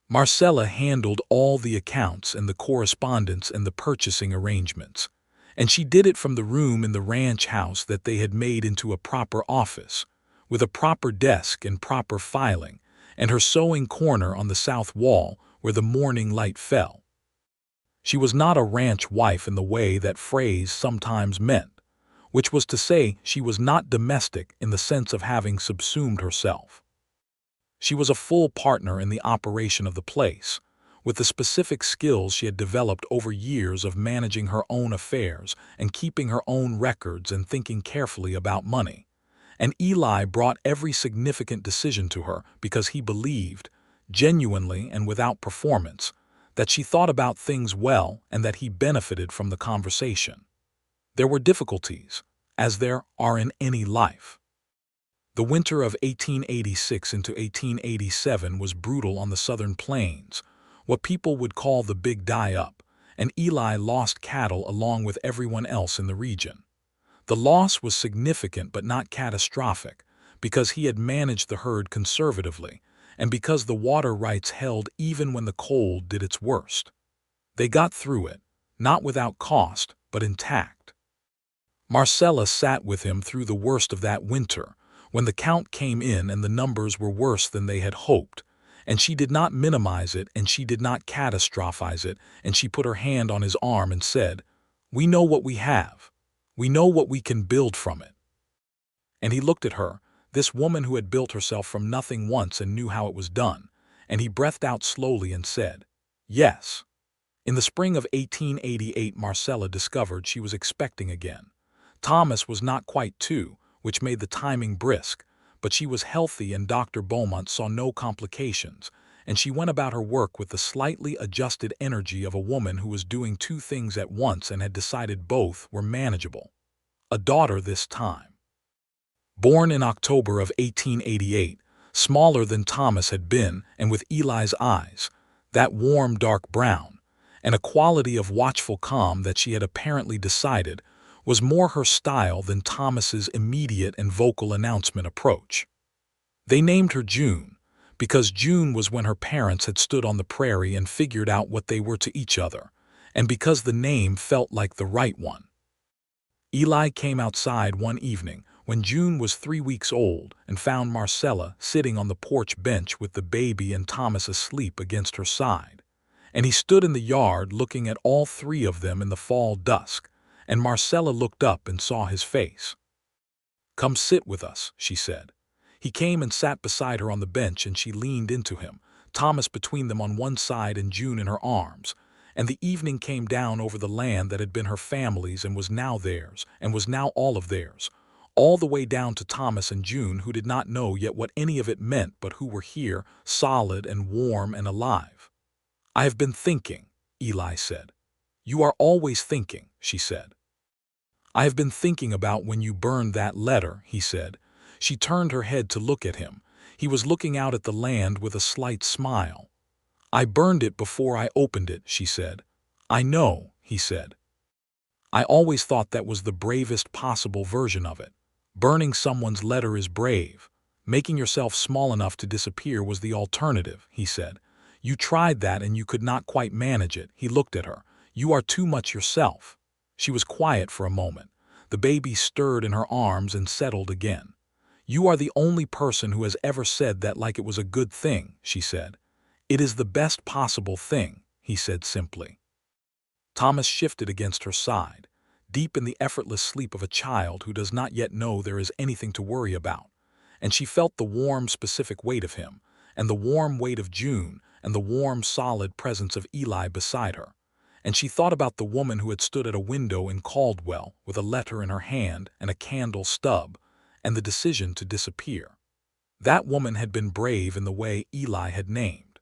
Marcella handled all the accounts and the correspondence and the purchasing arrangements, and she did it from the room in the ranch house that they had made into a proper office, with a proper desk and proper filing, and her sewing corner on the south wall where the morning light fell. She was not a ranch wife in the way that phrase sometimes meant, which was to say she was not domestic in the sense of having subsumed herself. She was a full partner in the operation of the place, with the specific skills she had developed over years of managing her own affairs and keeping her own records and thinking carefully about money. And Eli brought every significant decision to her because he believed, genuinely and without performance, that she thought about things well and that he benefited from the conversation. There were difficulties, as there are in any life. The winter of 1886 into 1887 was brutal on the southern plains, what people would call the Big Die-Up, and Eli lost cattle along with everyone else in the region. The loss was significant but not catastrophic, because he had managed the herd conservatively, and because the water rights held even when the cold did its worst. They got through it, not without cost, but intact. Marcella sat with him through the worst of that winter, when the count came in and the numbers were worse than they had hoped, and she did not minimize it and she did not catastrophize it, and she put her hand on his arm and said, "We know what we have. We know what we can build from it." And he looked at her, this woman who had built herself from nothing once and knew how it was done, and he breathed out slowly and said, "Yes." In the spring of 1888, Marcella discovered she was expecting again. Thomas was not quite 2, which made the timing brisk, but she was healthy and Dr. Beaumont saw no complications, and she went about her work with the slightly adjusted energy of a woman who was doing 2 things at once and had decided both were manageable. A daughter this time. Born in October of 1888, smaller than Thomas had been and with Eli's eyes, that warm dark brown, and a quality of watchful calm that she had apparently decided was more her style than Thomas's immediate and vocal announcement approach. They named her June, because June was when her parents had stood on the prairie and figured out what they were to each other, and because the name felt like the right one. Eli came outside one evening when June was 3 weeks old and found Marcella sitting on the porch bench with the baby and Thomas asleep against her side. And he stood in the yard looking at all 3 of them in the fall dusk, and Marcella looked up and saw his face. "Come sit with us," she said. He came and sat beside her on the bench, and she leaned into him, Thomas between them on one side and June in her arms, and the evening came down over the land that had been her family's and was now theirs, and was now all of theirs, all the way down to Thomas and June, who did not know yet what any of it meant, but who were here, solid and warm and alive. "I have been thinking," Eli said. "You are always thinking," she said. "I have been thinking about when you burned that letter," he said. She turned her head to look at him. He was looking out at the land with a slight smile. "I burned it before I opened it," she said. "I know," he said. "I always thought that was the bravest possible version of it. Burning someone's letter is brave. Making yourself small enough to disappear was the alternative," he said. "You tried that and you could not quite manage it." He looked at her. "You are too much yourself." She was quiet for a moment. The baby stirred in her arms and settled again. "You are the only person who has ever said that like it was a good thing," she said. "It is the best possible thing," he said simply. Thomas shifted against her side, deep in the effortless sleep of a child who does not yet know there is anything to worry about, and she felt the warm, specific weight of him, and the warm weight of June, and the warm, solid presence of Eli beside her. And she thought about the woman who had stood at a window in Caldwell with a letter in her hand and a candle stub, and the decision to disappear. That woman had been brave in the way Eli had named.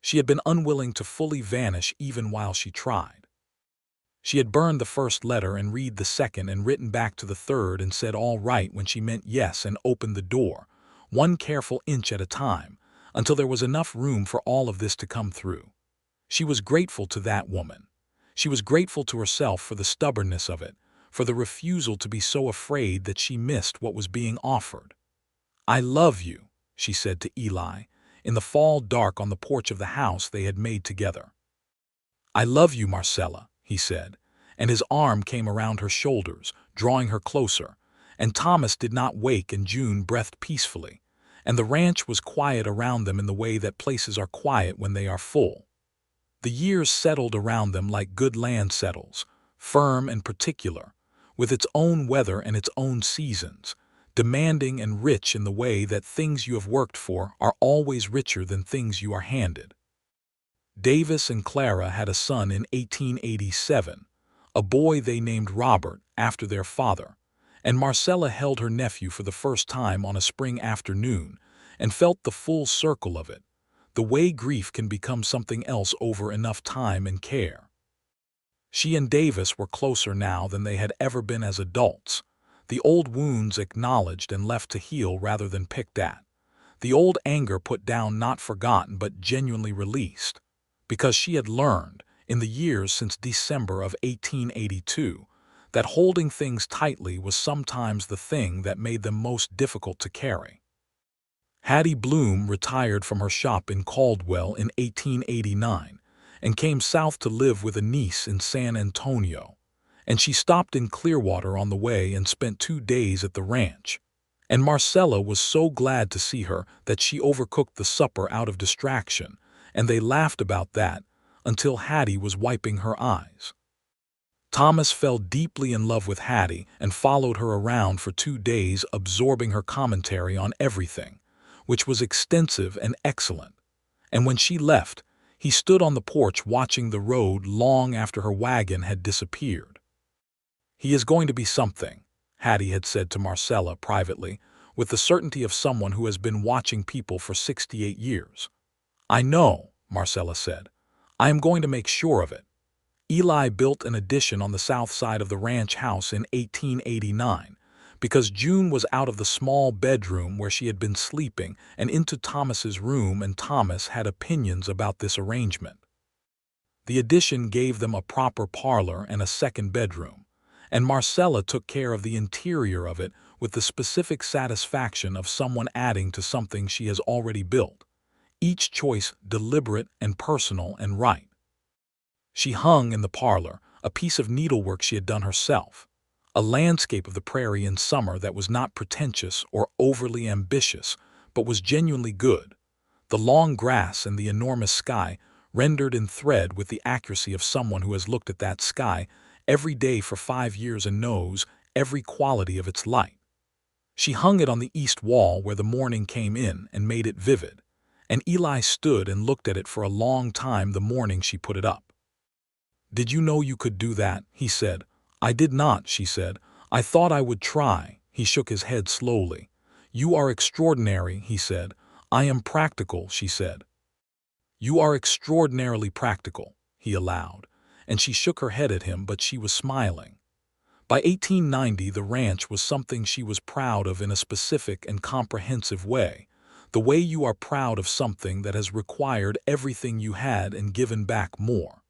She had been unwilling to fully vanish even while she tried. She had burned the first letter and read the second and written back to the third and said all right when she meant yes and opened the door, one careful inch at a time, until there was enough room for all of this to come through. She was grateful to that woman. She was grateful to herself for the stubbornness of it, for the refusal to be so afraid that she missed what was being offered. "I love you," she said to Eli, in the fall dark on the porch of the house they had made together. "I love you, Marcella," he said, and his arm came around her shoulders, drawing her closer, and Thomas did not wake and June breathed peacefully, and the ranch was quiet around them in the way that places are quiet when they are full. The years settled around them like good land settles, firm and particular, with its own weather and its own seasons, demanding and rich in the way that things you have worked for are always richer than things you are handed. Davis and Clara had a son in 1887, a boy they named Robert after their father, and Marcella held her nephew for the first time on a spring afternoon and felt the full circle of it, the way grief can become something else over enough time and care. She and Davis were closer now than they had ever been as adults, the old wounds acknowledged and left to heal rather than picked at, the old anger put down, not forgotten but genuinely released, because she had learned, in the years since December of 1882, that holding things tightly was sometimes the thing that made them most difficult to carry. Hattie Bloom retired from her shop in Caldwell in 1889 and came south to live with a niece in San Antonio, and she stopped in Clearwater on the way and spent 2 days at the ranch. And Marcella was so glad to see her that she overcooked the supper out of distraction, and they laughed about that until Hattie was wiping her eyes. Thomas fell deeply in love with Hattie and followed her around for 2 days, absorbing her commentary on everything, which was extensive and excellent. And when she left, he stood on the porch watching the road long after her wagon had disappeared. "He is going to be something," Hattie had said to Marcella privately, with the certainty of someone who has been watching people for 68 years. "I know," Marcella said. "I am going to make sure of it." Eli built an addition on the south side of the ranch house in 1889 because June was out of the small bedroom where she had been sleeping and into Thomas's room, and Thomas had opinions about this arrangement. The addition gave them a proper parlor and a second bedroom, and Marcella took care of the interior of it with the specific satisfaction of someone adding to something she has already built, each choice deliberate and personal and right. She hung in the parlor a piece of needlework she had done herself, a landscape of the prairie in summer that was not pretentious or overly ambitious, but was genuinely good, the long grass and the enormous sky rendered in thread with the accuracy of someone who has looked at that sky every day for 5 years and knows every quality of its light. She hung it on the east wall where the morning came in and made it vivid, and Eli stood and looked at it for a long time the morning she put it up. "Did you know you could do that?" he said. "I did not," she said. "I thought I would try." He shook his head slowly. "You are extraordinary," he said. "I am practical," she said. "You are extraordinarily practical," he allowed, and she shook her head at him, but she was smiling. By 1890, the ranch was something she was proud of in a specific and comprehensive way, the way you are proud of something that has required everything you had and given back more.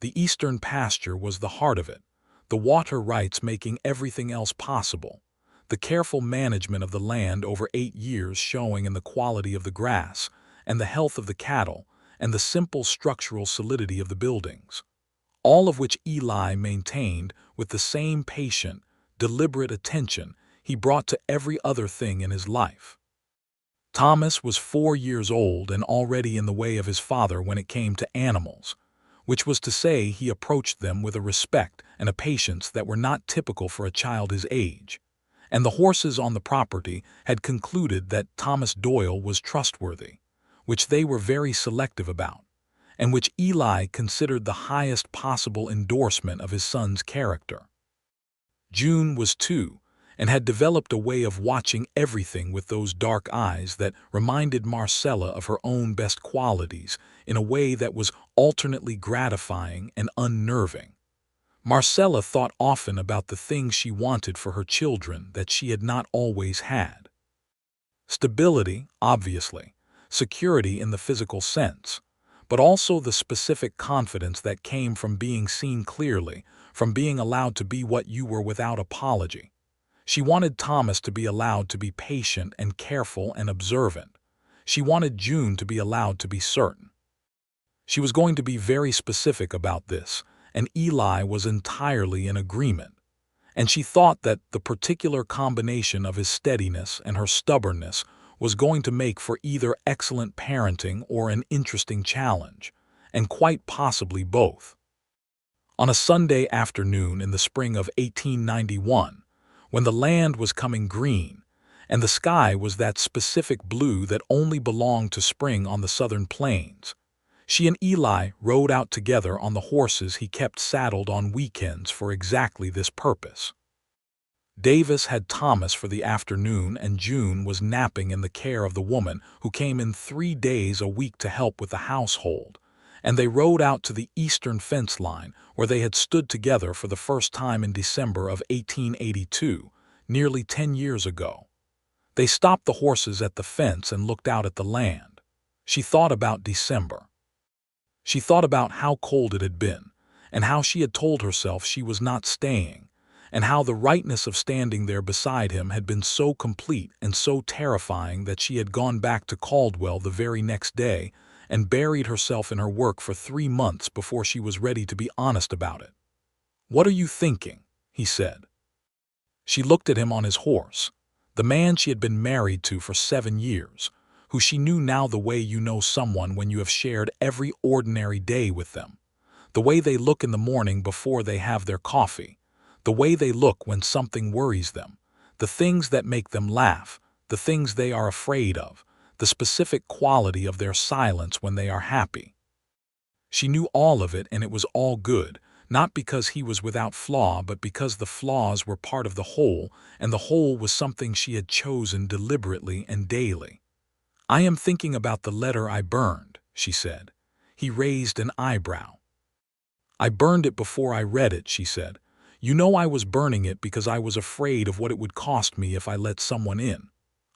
The eastern pasture was the heart of it, the water rights making everything else possible, the careful management of the land over 8 years showing in the quality of the grass, and the health of the cattle, and the simple structural solidity of the buildings, all of which Eli maintained with the same patient, deliberate attention he brought to every other thing in his life. Thomas was 4 years old and already in the way of his father when it came to animals, which was to say he approached them with a respect and a patience that were not typical for a child his age, and the horses on the property had concluded that Thomas Doyle was trustworthy, which they were very selective about, and which Eli considered the highest possible endorsement of his son's character. June was 2, and had developed a way of watching everything with those dark eyes that reminded Marcella of her own best qualities in a way that was alternately gratifying and unnerving. Marcella thought often about the things she wanted for her children that she had not always had. Stability, obviously, security in the physical sense, but also the specific confidence that came from being seen clearly, from being allowed to be what you were without apology. She wanted Thomas to be allowed to be patient and careful and observant. She wanted June to be allowed to be certain. She was going to be very specific about this, and Eli was entirely in agreement. And she thought that the particular combination of his steadiness and her stubbornness was going to make for either excellent parenting or an interesting challenge, and quite possibly both. On a Sunday afternoon in the spring of 1891, when the land was coming green, and the sky was that specific blue that only belonged to spring on the southern plains, she and Eli rode out together on the horses he kept saddled on weekends for exactly this purpose. Davis had Thomas for the afternoon, and June was napping in the care of the woman who came in 3 days a week to help with the household, and they rode out to the eastern fence line where they had stood together for the first time in December of 1882, nearly 10 years ago. They stopped the horses at the fence and looked out at the land. She thought about December. She thought about how cold it had been, and how she had told herself she was not staying, and how the rightness of standing there beside him had been so complete and so terrifying that she had gone back to Caldwell the very next day and buried herself in her work for 3 months before she was ready to be honest about it. "What are you thinking?" he said. She looked at him on his horse, the man she had been married to for 7 years, who she knew now the way you know someone when you have shared every ordinary day with them, the way they look in the morning before they have their coffee, the way they look when something worries them, the things that make them laugh, the things they are afraid of, the specific quality of their silence when they are happy. She knew all of it, and it was all good, not because he was without flaw, but because the flaws were part of the whole, and the whole was something she had chosen deliberately and daily. "I am thinking about the letter I burned," she said. He raised an eyebrow. "I burned it before I read it," she said. "You know I was burning it because I was afraid of what it would cost me if I let someone in."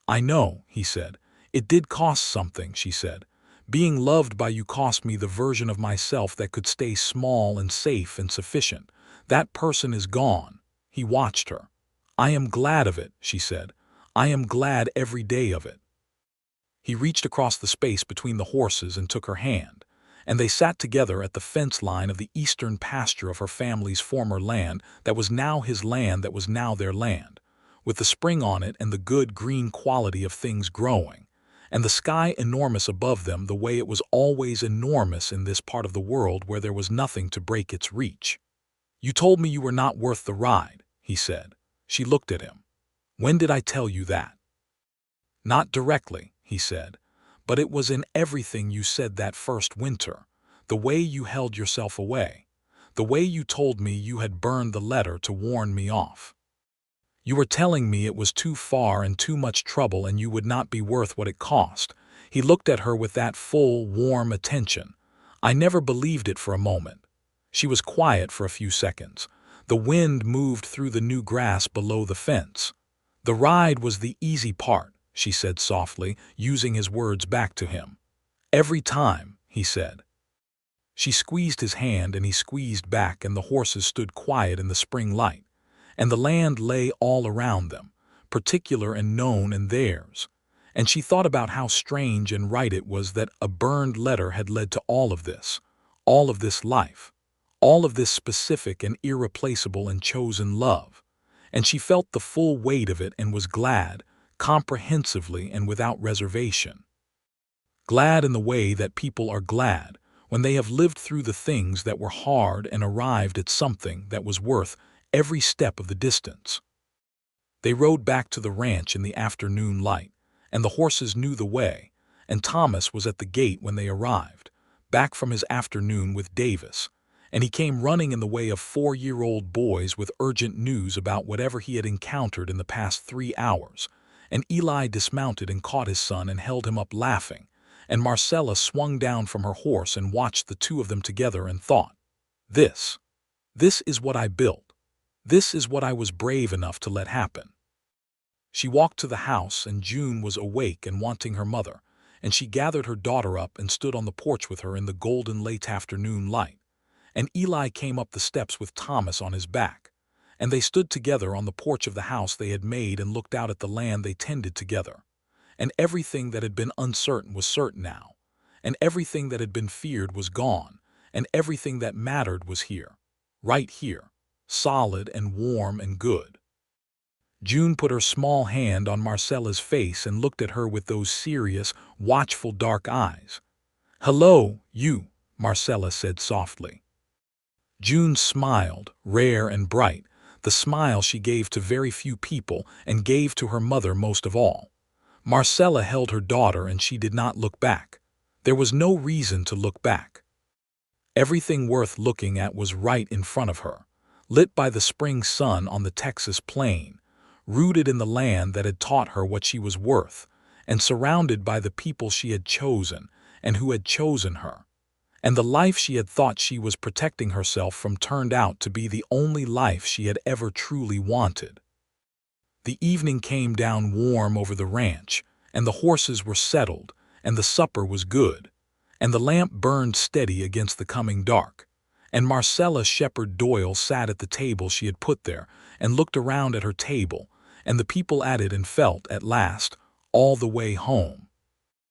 "I know," he said. "It did cost something," she said. "Being loved by you cost me the version of myself that could stay small and safe and sufficient. That person is gone." He watched her. "I am glad of it," she said. "I am glad every day of it." He reached across the space between the horses and took her hand, and they sat together at the fence line of the eastern pasture of her family's former land that was now his land, that was now their land, with the spring on it and the good green quality of things growing, and the sky enormous above them the way it was always enormous in this part of the world where there was nothing to break its reach. "You told me you were not worth the ride," he said. She looked at him. "When did I tell you that?" "Not directly," he said, "but it was in everything you said that first winter, the way you held yourself away, the way you told me you had burned the letter to warn me off. You were telling me it was too far and too much trouble and you would not be worth what it cost." He looked at her with that full, warm attention. "I never believed it for a moment." She was quiet for a few seconds. The wind moved through the new grass below the fence. "The ride was the easy part," she said softly, using his words back to him. "Every time," he said. She squeezed his hand and he squeezed back, and the horses stood quiet in the spring light, and the land lay all around them, particular and known and theirs. And she thought about how strange and right it was that a burned letter had led to all of this life, all of this specific and irreplaceable and chosen love. And she felt the full weight of it and was glad, comprehensively and without reservation. Glad in the way that people are glad when they have lived through the things that were hard and arrived at something that was worth every step of the distance. They rode back to the ranch in the afternoon light, and the horses knew the way, and Thomas was at the gate when they arrived, back from his afternoon with Davis, and he came running in the way of 4-year-old boys with urgent news about whatever he had encountered in the past 3 hours, and Eli dismounted and caught his son and held him up laughing, and Marcella swung down from her horse and watched the two of them together and thought, This is what I built. This is what I was brave enough to let happen. She walked to the house, and June was awake and wanting her mother, and she gathered her daughter up and stood on the porch with her in the golden late afternoon light. And Eli came up the steps with Thomas on his back, and they stood together on the porch of the house they had made and looked out at the land they tended together. And everything that had been uncertain was certain now, and everything that had been feared was gone, and everything that mattered was here, right here, solid and warm and good. June put her small hand on Marcella's face and looked at her with those serious, watchful dark eyes. "Hello, you," Marcella said softly. June smiled, rare and bright, the smile she gave to very few people and gave to her mother most of all. Marcella held her daughter and she did not look back. There was no reason to look back. Everything worth looking at was right in front of her, lit by the spring sun on the Texas plain, rooted in the land that had taught her what she was worth, and surrounded by the people she had chosen and who had chosen her. And the life she had thought she was protecting herself from turned out to be the only life she had ever truly wanted. The evening came down warm over the ranch, and the horses were settled, and the supper was good, and the lamp burned steady against the coming dark, and Marcella Shepard Doyle sat at the table she had put there and looked around at her table and the people at it and felt, at last, all the way home,